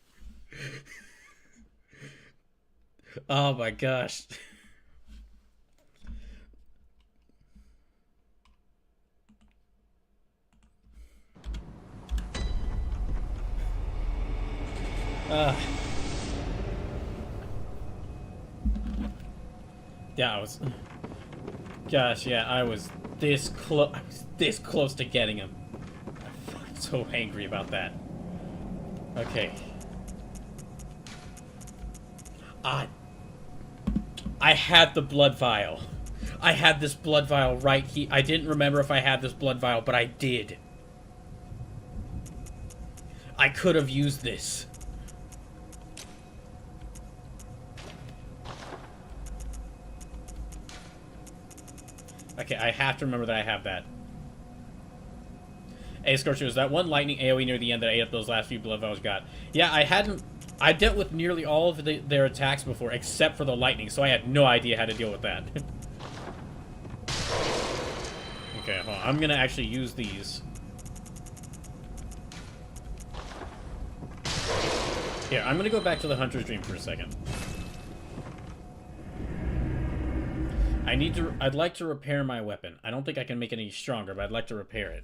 [SPEAKER 1] Oh my gosh. Yeah, I was... Gosh, yeah, I was this close. I was this close to getting him. I'm fucking so angry about that. Okay. I had the blood vial. I had this blood vial right here. I didn't remember if I had this blood vial, but I did. I could have used this. Okay, I have to remember that I have that. Hey, Scorcher, was that one lightning AoE near the end that ate up those last few blood vials got? Yeah, I dealt with nearly all of their attacks before, except for the lightning, so I had no idea how to deal with that. Okay, hold on. I'm gonna actually use these. Here, I'm gonna go back to the Hunter's Dream for a second. I'd like to repair my weapon. I don't think I can make it any stronger, but I'd like to repair it.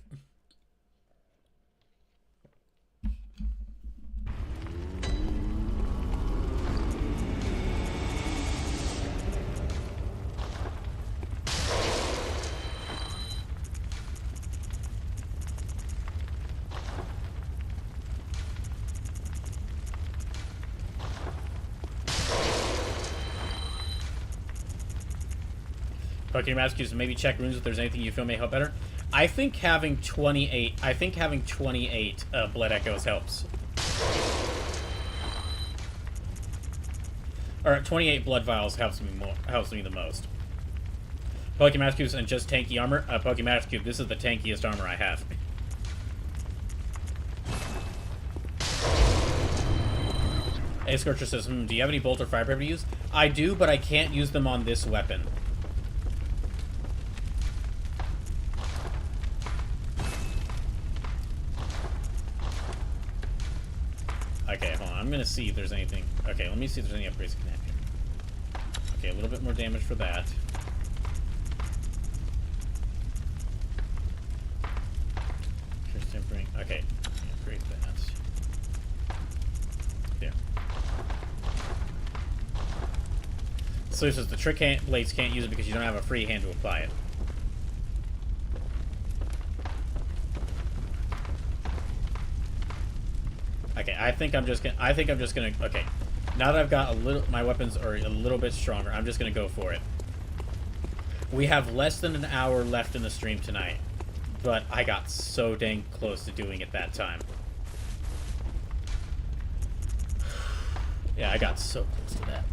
[SPEAKER 1] Pokemon Master so maybe check runes if there's anything you feel may help better. I think having 28 blood echoes helps. Or 28 blood vials helps me the most. Pokemon Master and just tanky armor. Pokemon Master this is the tankiest armor I have. A Scorcher says, do you have any bolt or fire breath to use? I do, but I can't use them on this weapon. Okay, hold on. I'm gonna see if there's anything. Okay, let me see if there's any upgrades I can have here. Okay, a little bit more damage for that. First tempering. Okay, upgrade that. There. So this is the trick blades can't use it because you don't have a free hand to apply it. Okay, I think I'm just gonna. Okay, now that I've got my weapons are a little bit stronger, I'm just gonna go for it. We have less than an hour left in the stream tonight, but I got so dang close to doing it that time. Yeah, I got so close to that.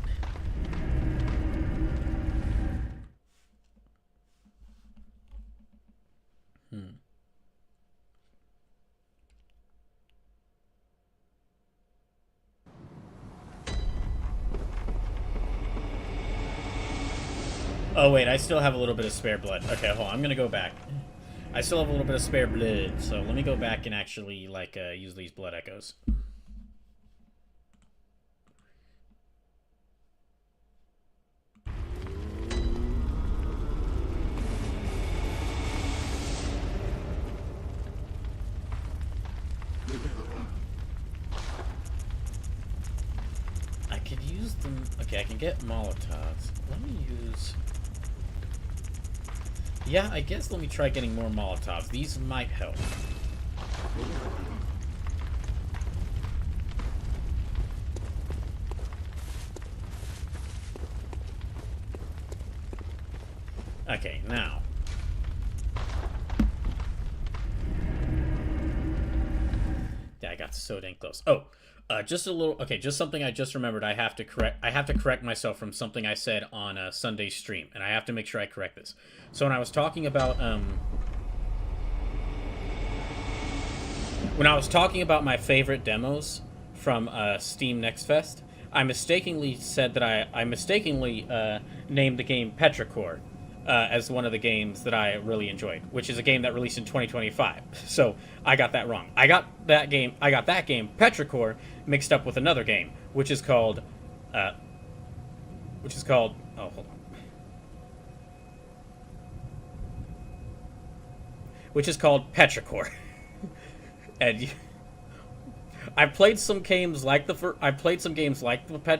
[SPEAKER 1] Oh wait, I still have a little bit of spare blood. Okay, hold on, I'm gonna go back. I still have a little bit of spare blood, so let me go back and actually, like, use these blood echoes. I could use them. Okay, I can get Molotovs. Let me use. Yeah, I guess let me try getting more Molotovs. These might help. Okay, now. Yeah, I got so dang close. Oh, just a little. Okay, just something I just remembered. I have to correct myself from something I said on a Sunday stream, and I have to make sure I correct this. So when I was talking about my favorite demos from Steam Next Fest, I mistakenly said that I mistakenly named the game Petrichor as one of the games that I really enjoyed, which is a game that released in 2025. So I got that wrong. I got that game, Petrichor, mixed up with another game, which is called, oh, hold on. Which is called Petrichor. And I played some games like the first Petrichor,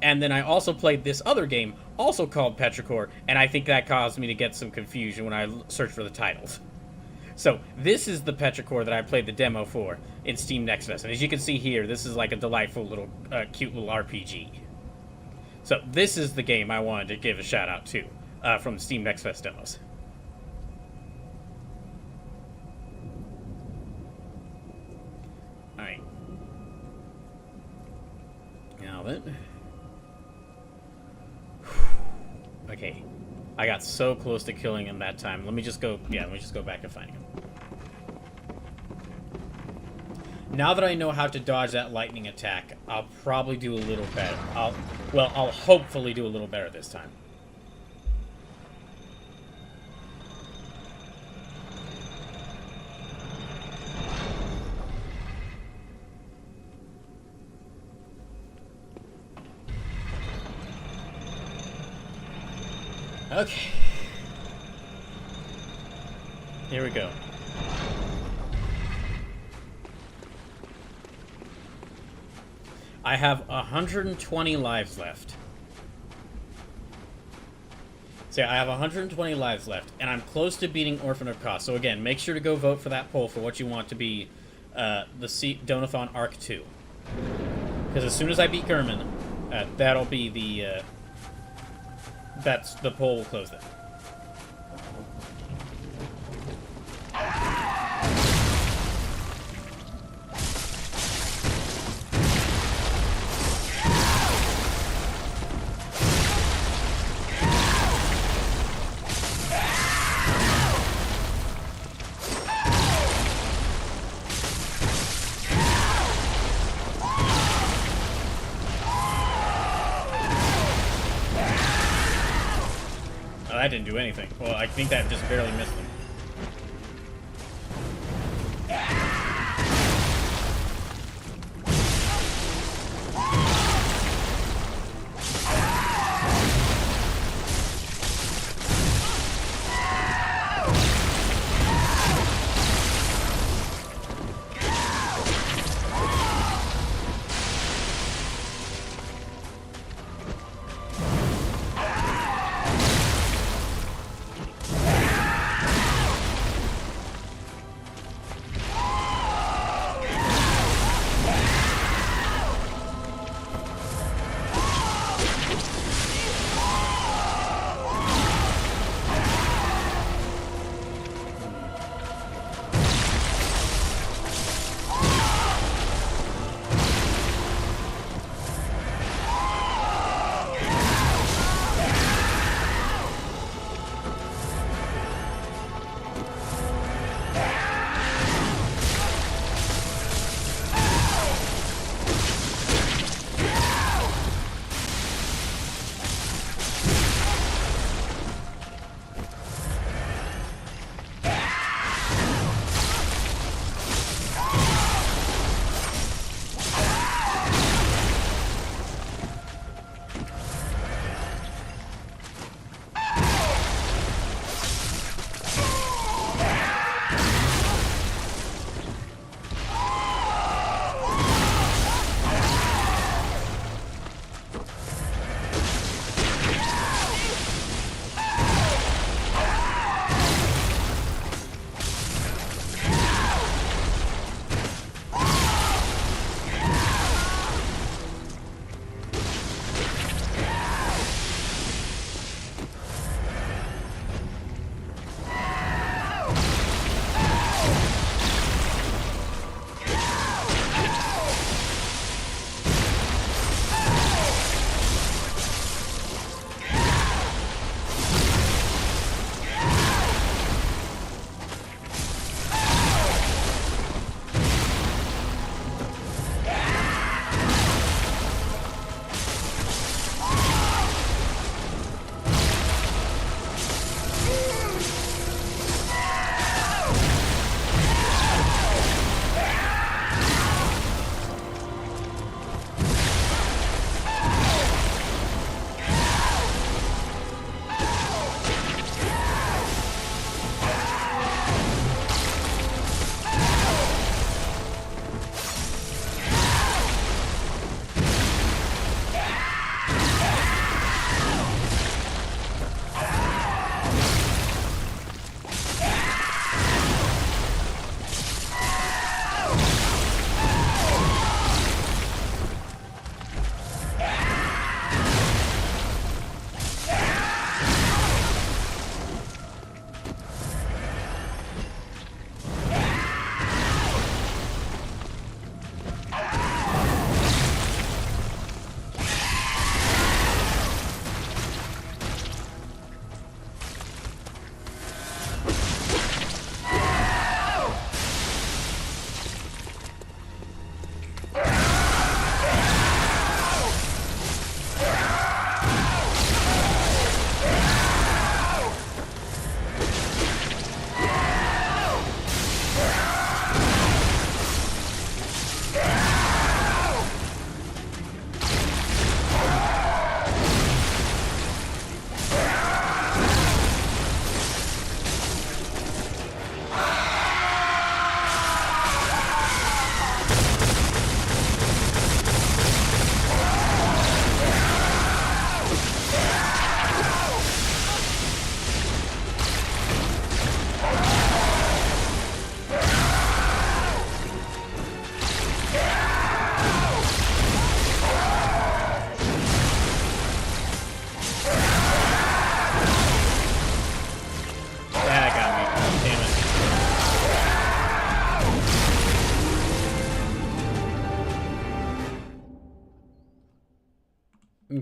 [SPEAKER 1] and then I also played this other game, also called Petrichor, and I think that caused me to get some confusion when I searched for the titles. So this is the Petrichor that I played the demo for in Steam Next Fest, and as you can see here, this is like a delightful little, cute little RPG. So this is the game I wanted to give a shout out to from the Steam Next Fest demos. All right. Now then. Okay. I got so close to killing him that time. Let me just go... Yeah, let me just go back and find him. Now that I know how to dodge that lightning attack, I'll probably do a little better. I'll hopefully do a little better this time. Okay. Here we go. I have 120 lives left. So yeah, I have 120 lives left, and I'm close to beating Orphan of Kos. So again, make sure to go vote for that poll for what you want to be the Donothon Arc 2. Because as soon as I beat Gurman, that'll be the... that's the poll will close then. That didn't do anything. Well, I think that just barely missed them.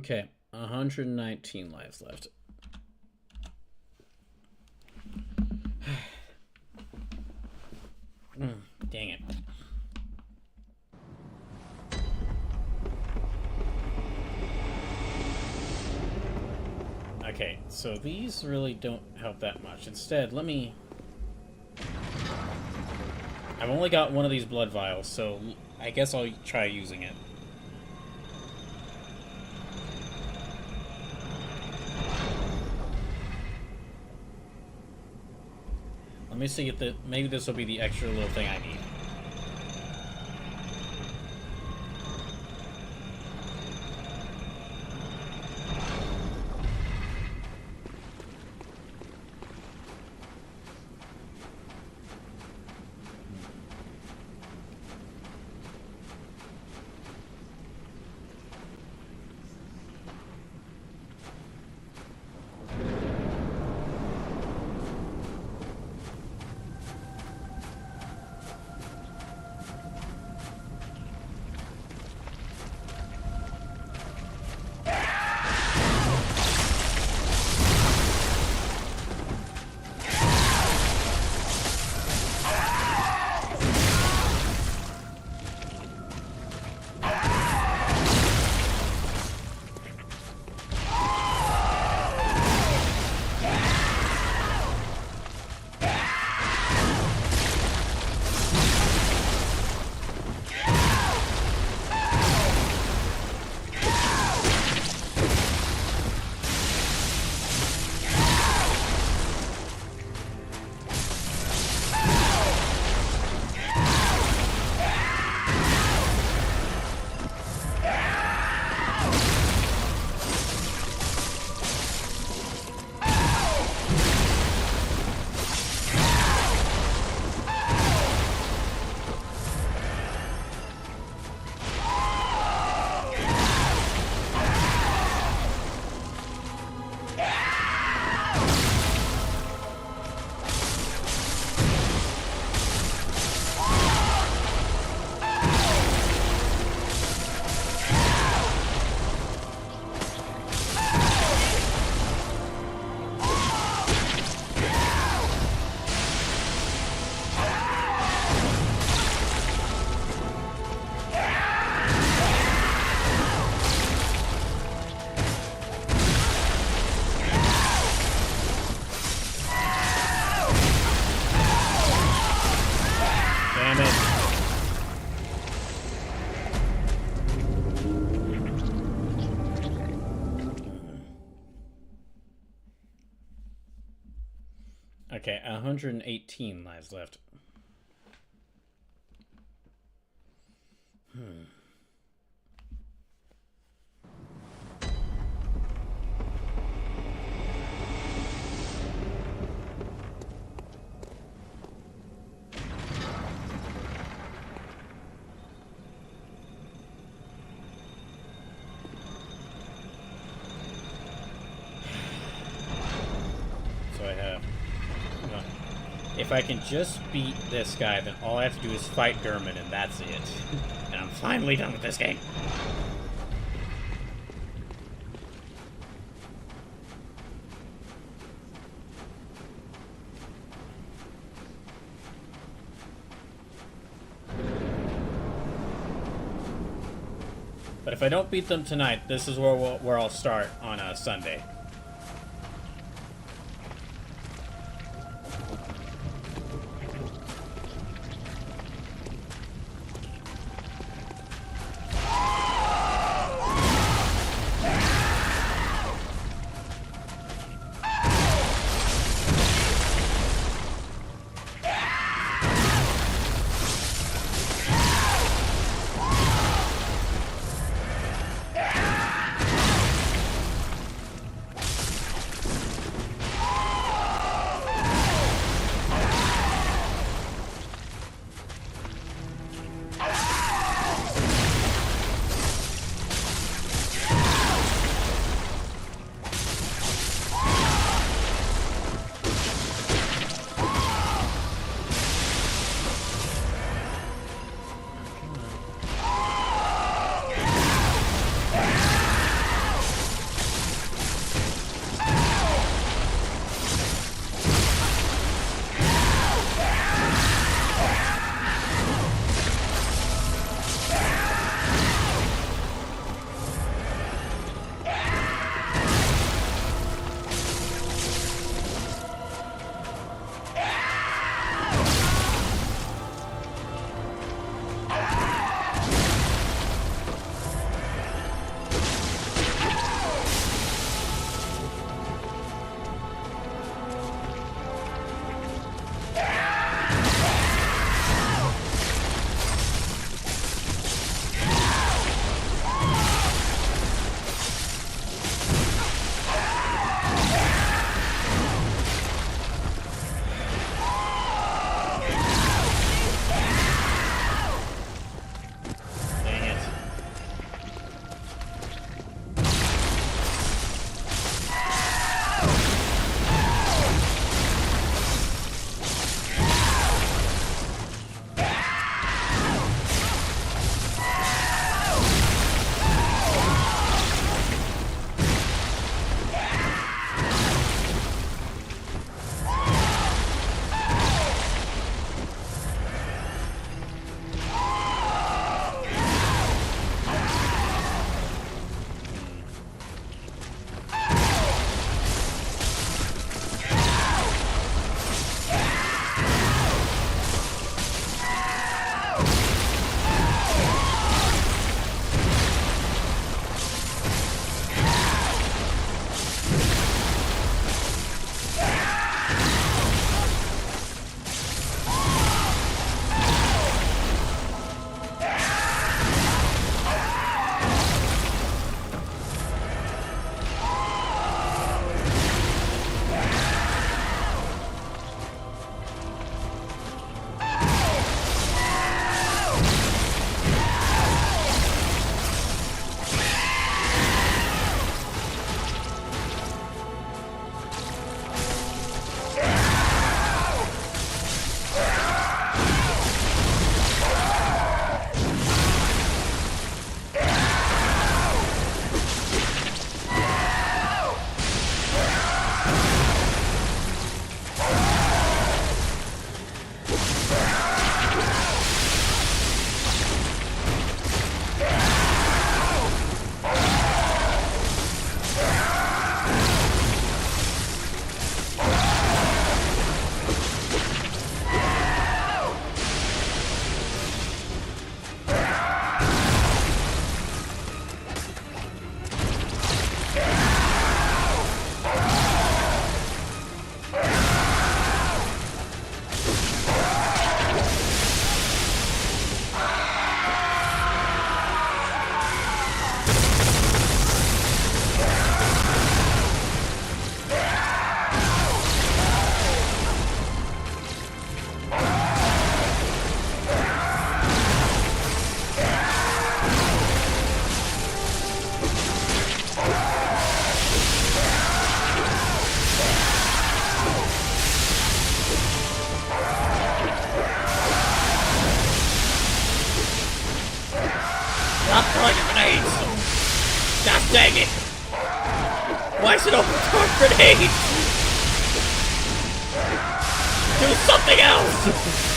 [SPEAKER 1] Okay, 119 lives left. Dang it. Okay, so these really don't help that much. Instead, let me... I've only got one of these blood vials, so I guess I'll try using it. Let me see if maybe this will be the extra little thing I need. Okay, 118 lives left. So I have... If I can just beat this guy, then all I have to do is fight Gurman, and that's it. And I'm finally done with this game. But if I don't beat them tonight, this is where I'll start on a Sunday. Why is it open door grenade? Do something else!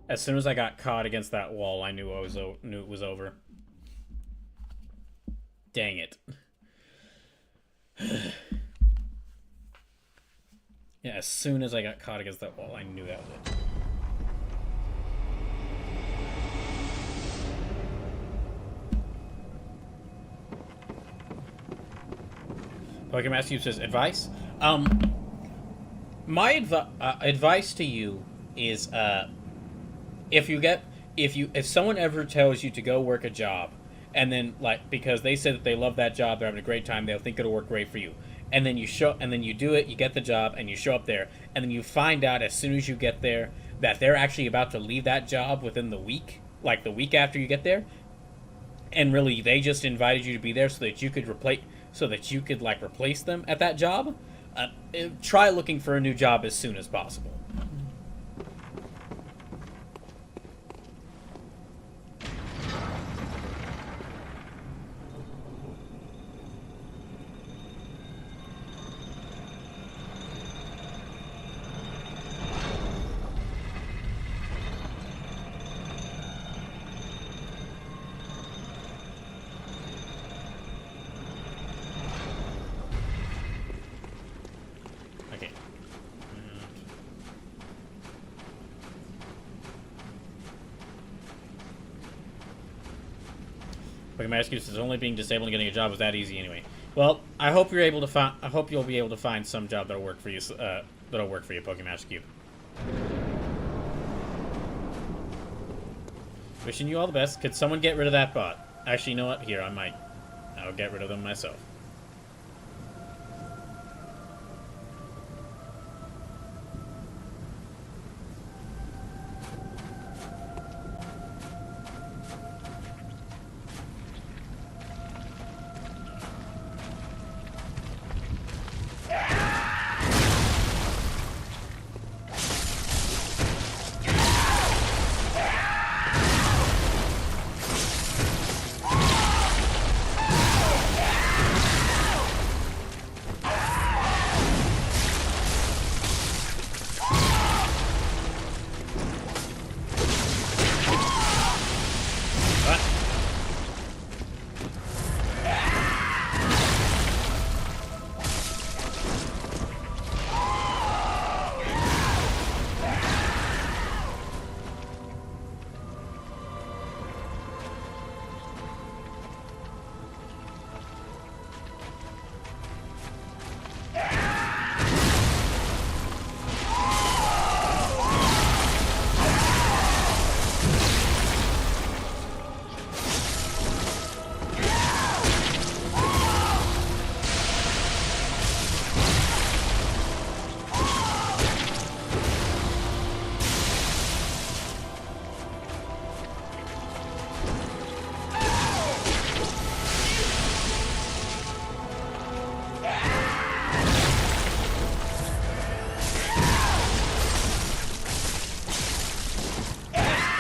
[SPEAKER 1] As soon as I got caught against that wall, I knew it was over. Dang it. Yeah, as soon as I got caught against that wall, I knew that was it. Pokemon Cube says, advice? My advice to you is, if someone ever tells you to go work a job, and then, like, because they said that they love that job, they're having a great time, they'll think it'll work great for you, and then you do it, you get the job, and you show up there, and then you find out as soon as you get there that they're actually about to leave that job within the week, like the week after you get there, and really they just invited you to be there so that you could replace them at that job. Try looking for a new job as soon as possible. My excuse is only being disabled and getting a job was that easy anyway. Well, I hope you'll be able to find some job that'll work for you. Pokemon Cube. Wishing you all the best. Could someone get rid of that bot? Actually, you know what? Here, I'll get rid of them myself.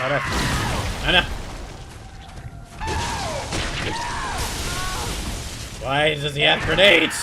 [SPEAKER 1] Oh no. Oh no. Why does he have grenades?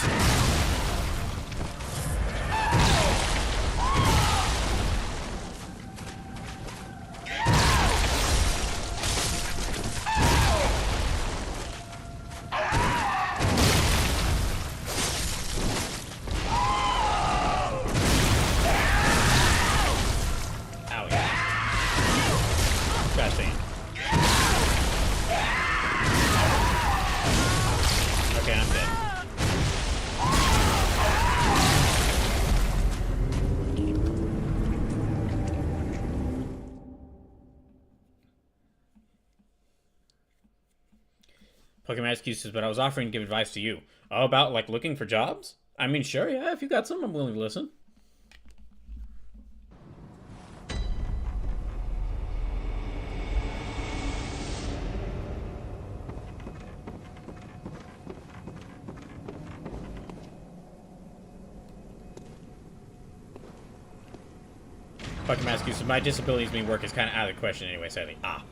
[SPEAKER 1] Pokemon excuses, but I was offering to give advice to you. Oh, about, like, looking for jobs? I mean, sure, yeah, if you got some, I'm willing to listen. Pokemon excuses, my disabilities mean work is kind of out of the question anyway, sadly. Ah.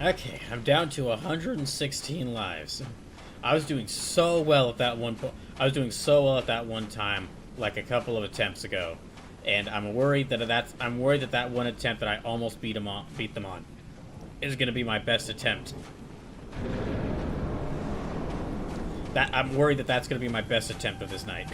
[SPEAKER 1] Okay, I'm down to 116 lives. I was doing so well at that one time, like a couple of attempts ago, and I'm worried that that one attempt that I almost beat them on is going to be my best attempt. I'm worried that that's going to be my best attempt of this night.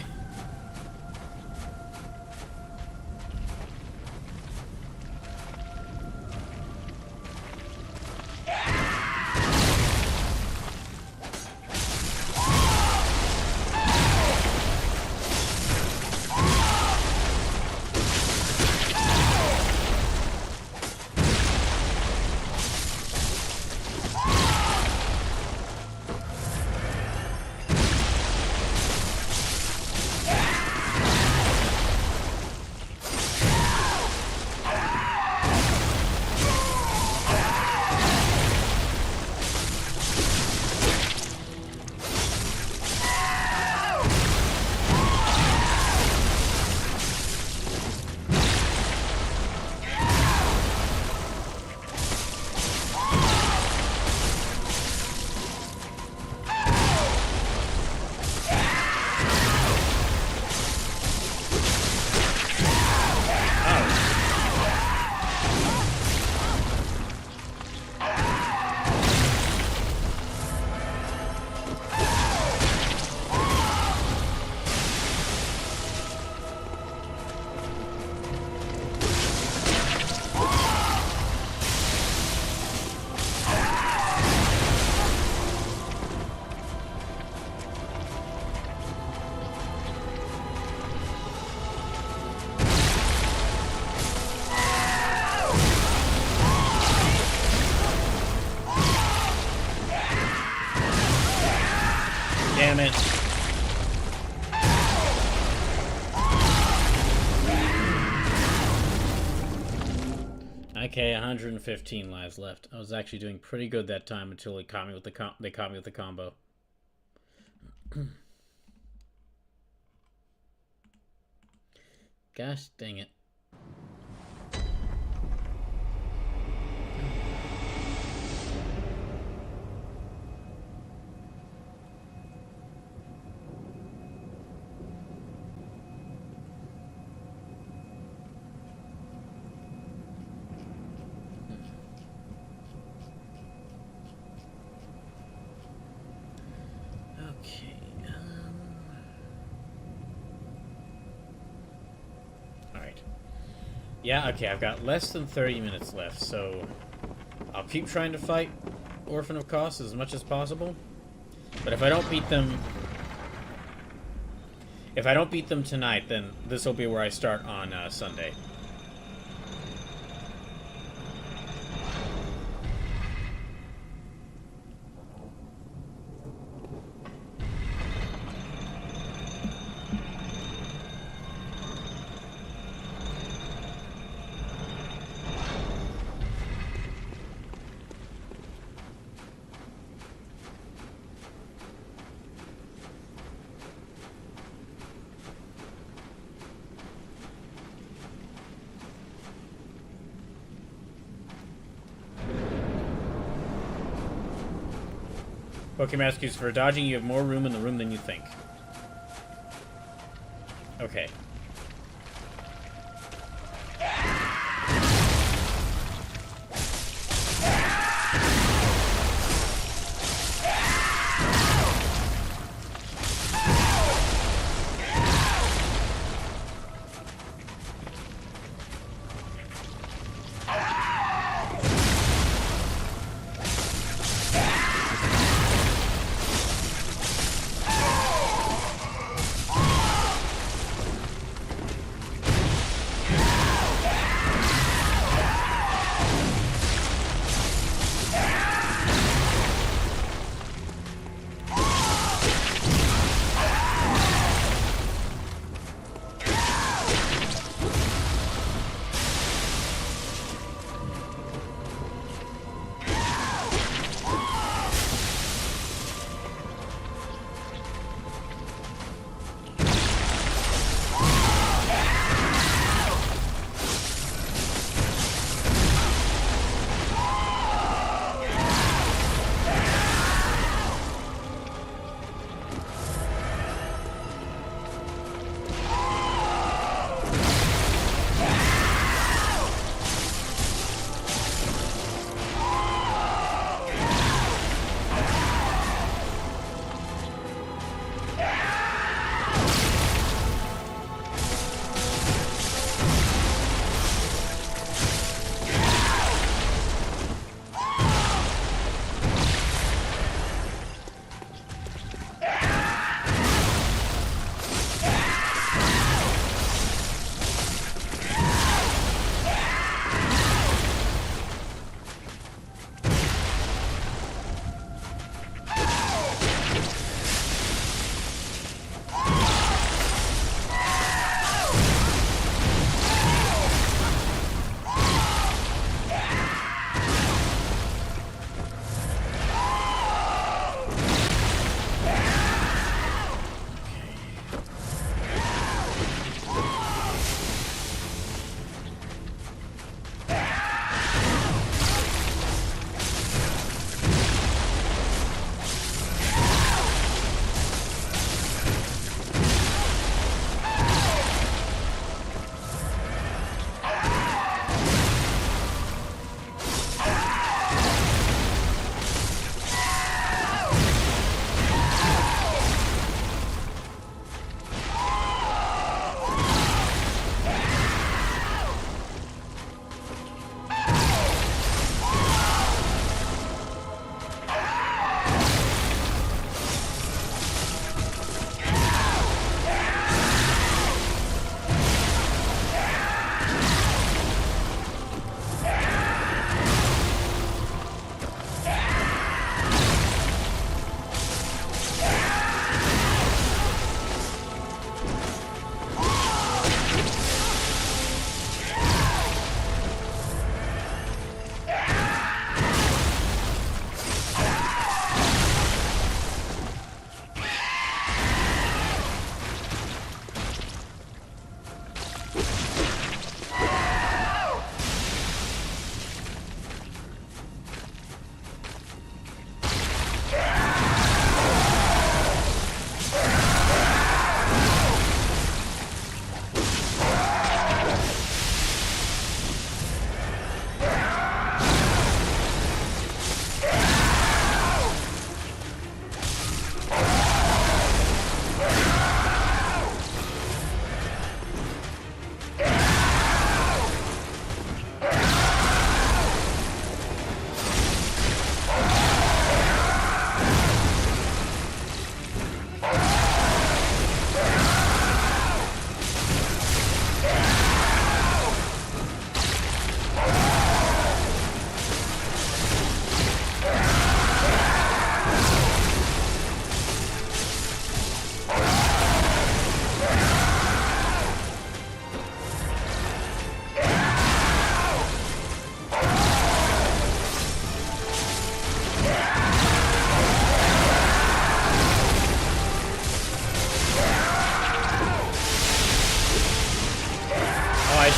[SPEAKER 1] Damn it. Okay, 115 lives left. I was actually doing pretty good that time until they caught me with the combo. Gosh dang it. Yeah, okay, I've got less than 30 minutes left, so I'll keep trying to fight Orphan of Kos as much as possible. But if I don't beat them tonight, then this will be where I start on Sunday. Pokemasters, for dodging, you have more room in the room than you think. Okay.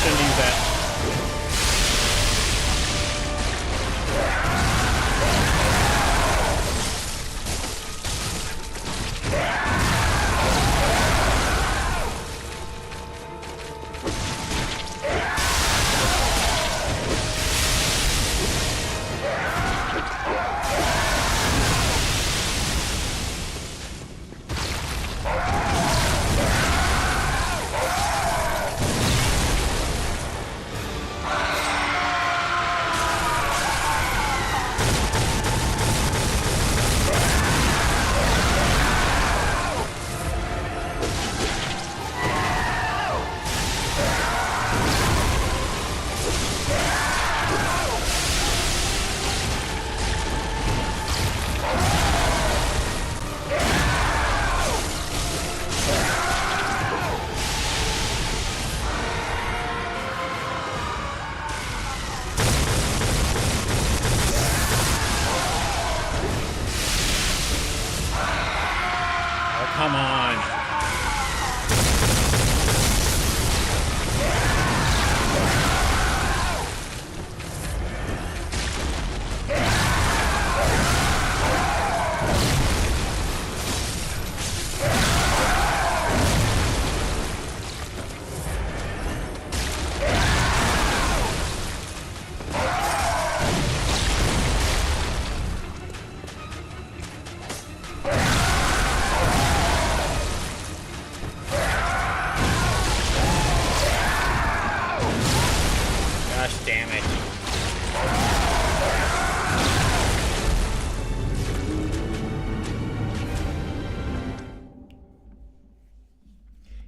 [SPEAKER 1] shouldn't use that. Gosh damn it.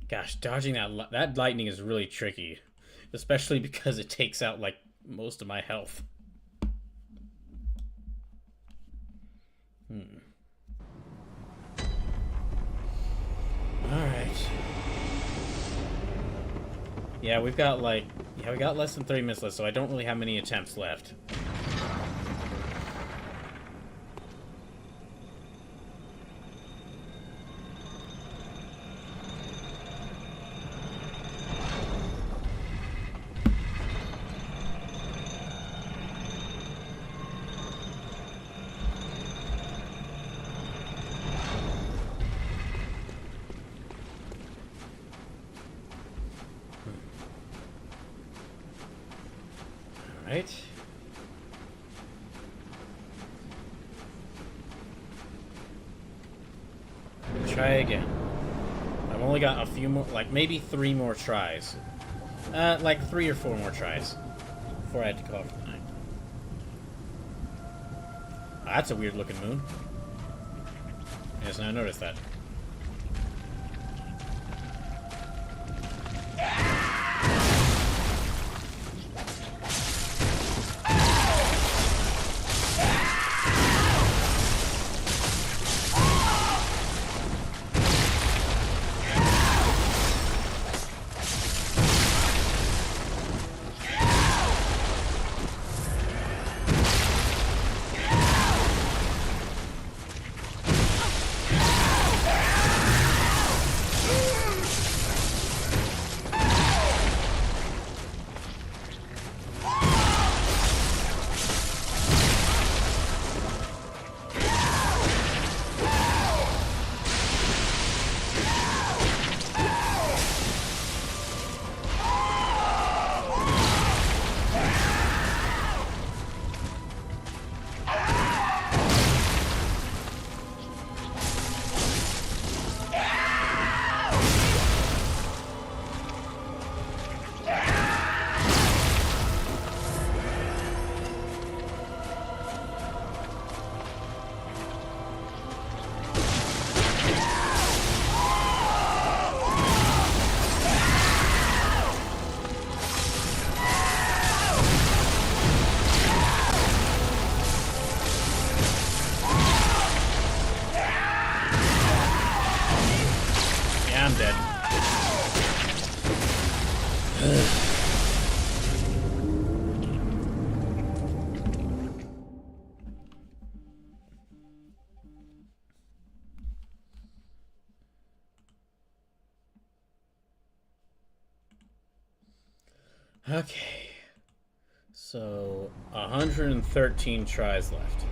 [SPEAKER 1] Gosh, dodging that lightning is really tricky, especially because it takes out like most of my health. All right. Yeah, we got less than 3 minutes left, so I don't really have many attempts left. Right. Try again. I've only got a few more, like maybe 3 more tries. Like 3 or 4 more tries before I had to call for the night. Oh, that's a weird looking moon. Yes, I noticed that. I'm dead. Okay. So, 113 tries left.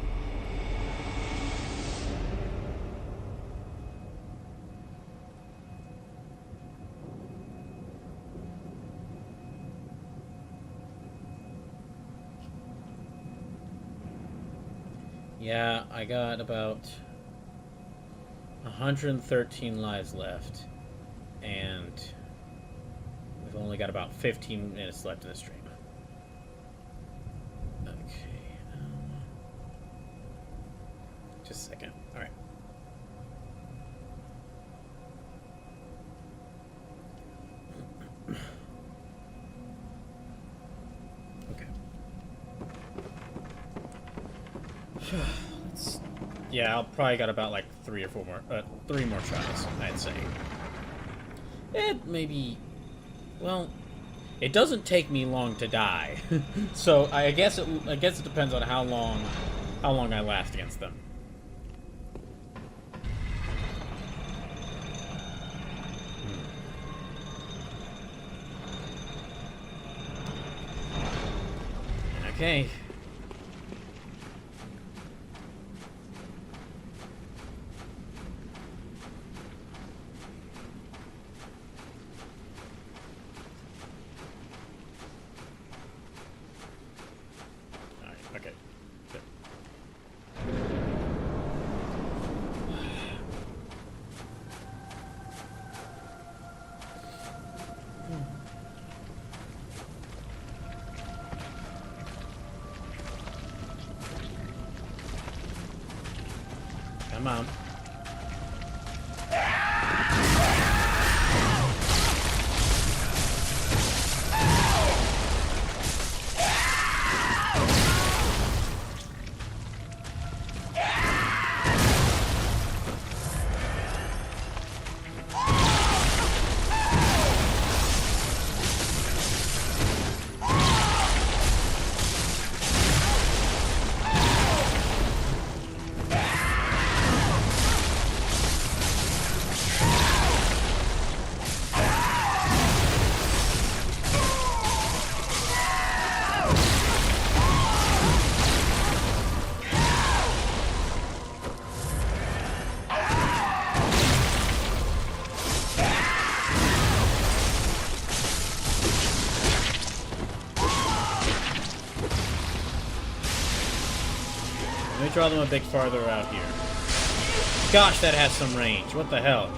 [SPEAKER 1] Yeah, I got about 113 lives left, and we've only got about 15 minutes left in the stream. Okay, just a second. All right. Yeah, I'll probably got about like 3 more tries, I'd say. It maybe, well, it doesn't take me long to die, so I guess it depends on how long I last against them. Okay. Okay. Good. Come on. Let me draw them a bit farther out here. Gosh, that has some range. What the hell?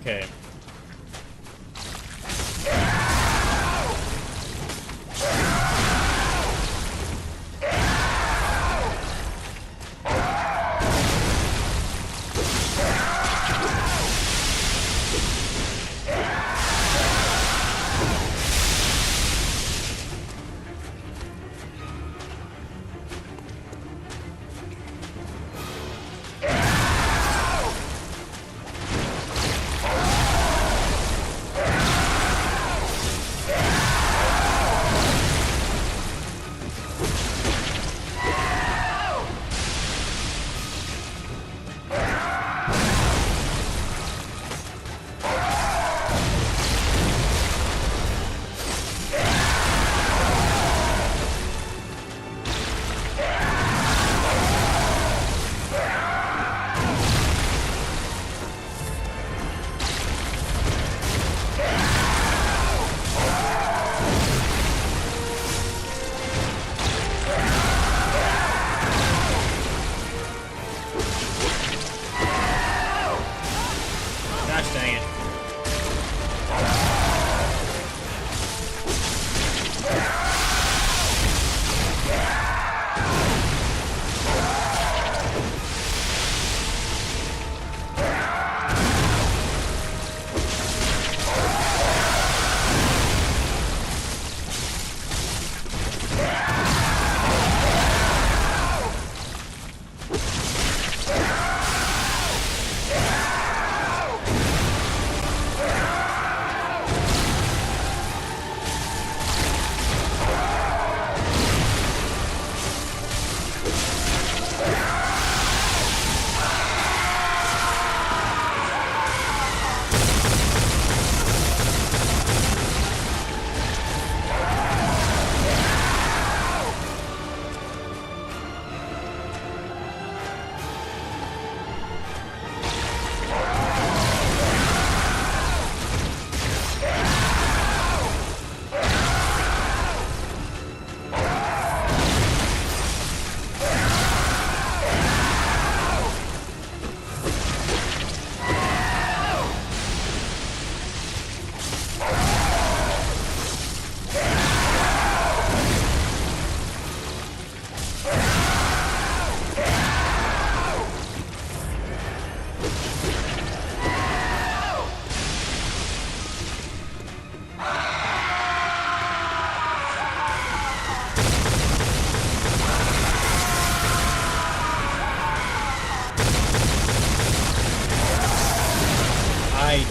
[SPEAKER 1] Okay.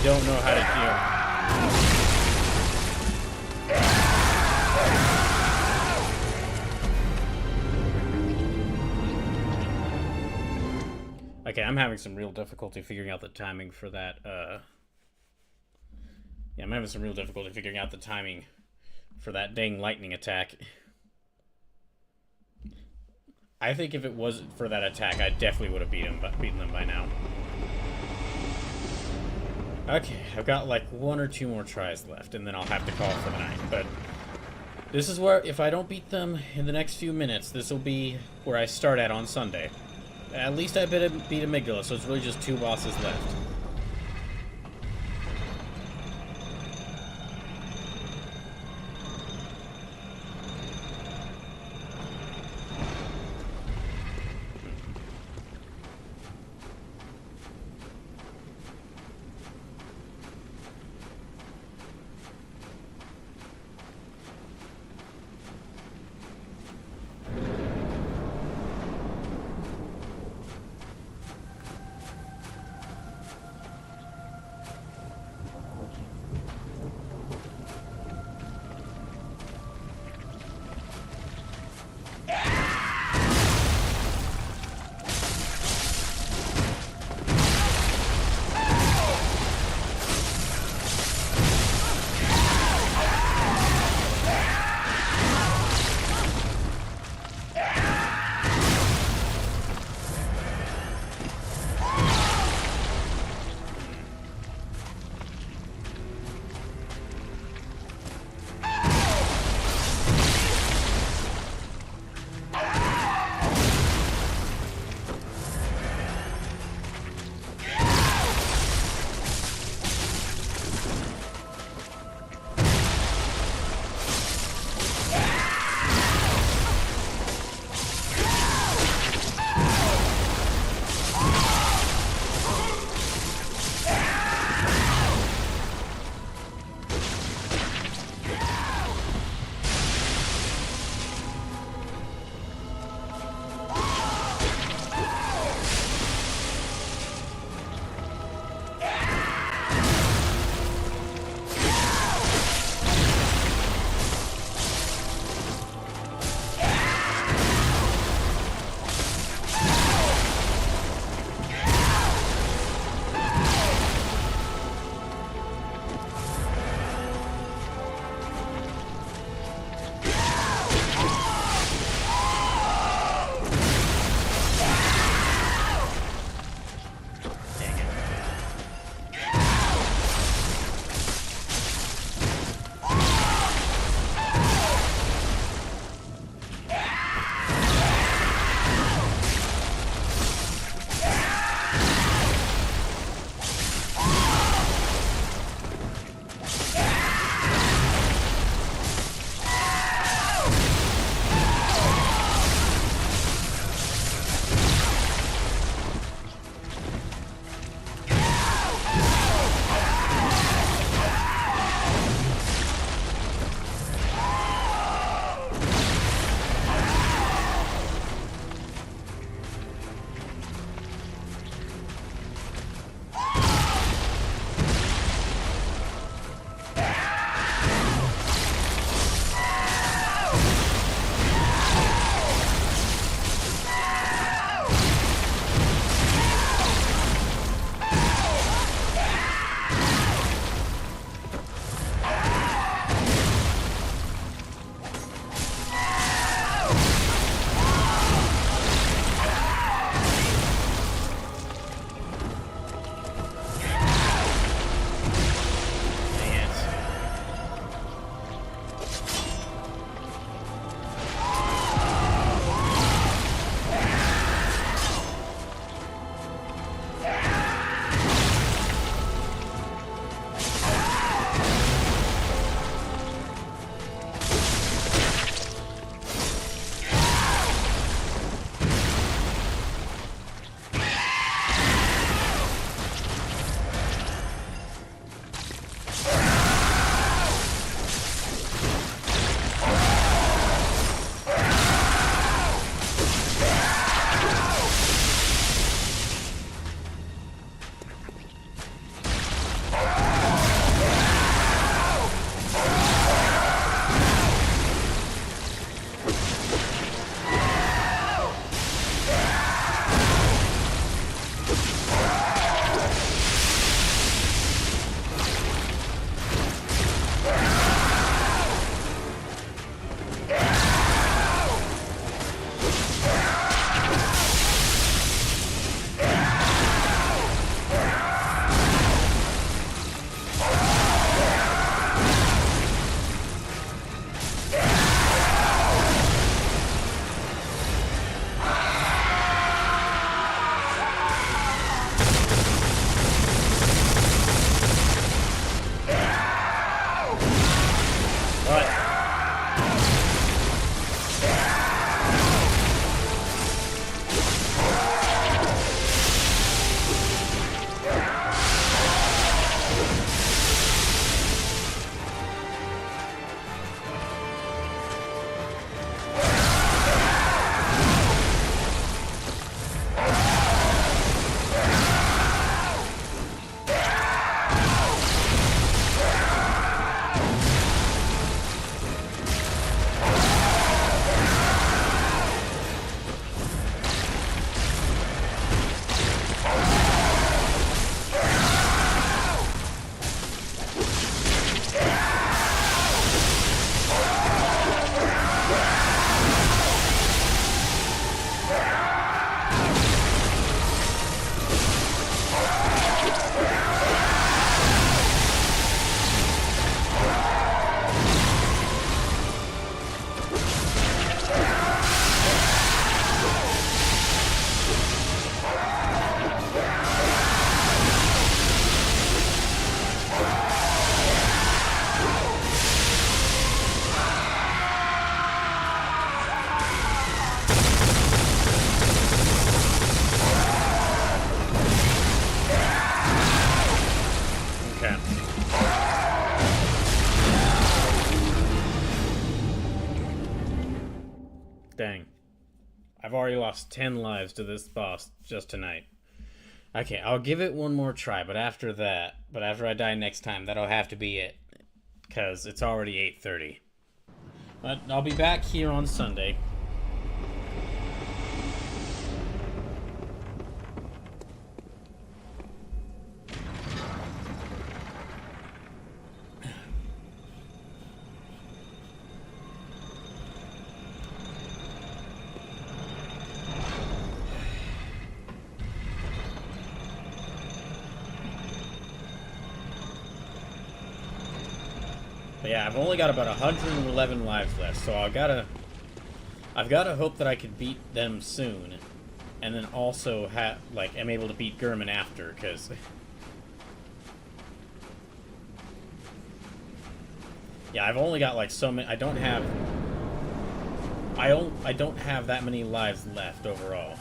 [SPEAKER 1] don't know how to deal. Okay, I'm having some real difficulty figuring out the timing for that. Yeah, I'm having some real difficulty figuring out the timing for that dang lightning attack. I think if it wasn't for that attack, I definitely would have beaten them by now. Okay, I've got like 1 or 2 more tries left, and then I'll have to call for the night. But this is where, if I don't beat them in the next few minutes, this will be where I start at on Sunday. At least I beat Amygdala, so it's really just 2 bosses left. I've already lost 10 lives to this boss just tonight. Okay, I'll give it one more try, but after I die next time, that'll have to be it. Because it's already 8:30. But I'll be back here on Sunday. But yeah, I've only got about 111 lives left, so I've got to hope that I can beat them soon, and then also am able to beat Gurman after, because yeah, I've only got like so many. I don't have that many lives left overall.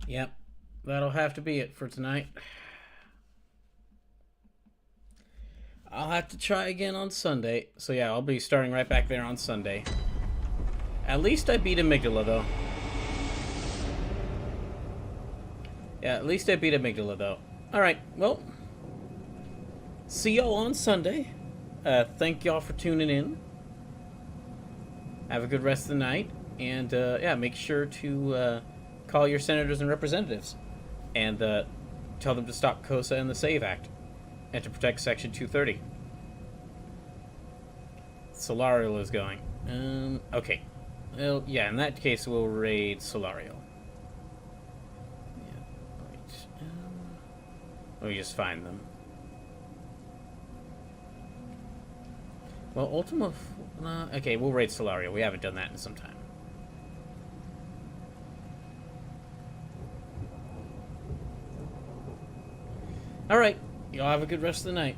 [SPEAKER 1] Yep. That'll have to be it for tonight. I'll have to try again on Sunday. So yeah, I'll be starting right back there on Sunday. At least I beat Amygdala, though. Yeah, at least I beat Amygdala, though. Alright, well. See y'all on Sunday. Thank y'all for tuning in. Have a good rest of the night. And, yeah, make sure to call your senators and representatives. And tell them to stop COSA and the SAVE Act. And to protect Section 230. Solarial is going. Okay. Well, yeah, in that case, we'll raid Solarial. Yeah, right. Let me just find them. Well, Ultima... okay, we'll raid Solarial. We haven't done that in some time. Alright. Y'all have a good rest of the night.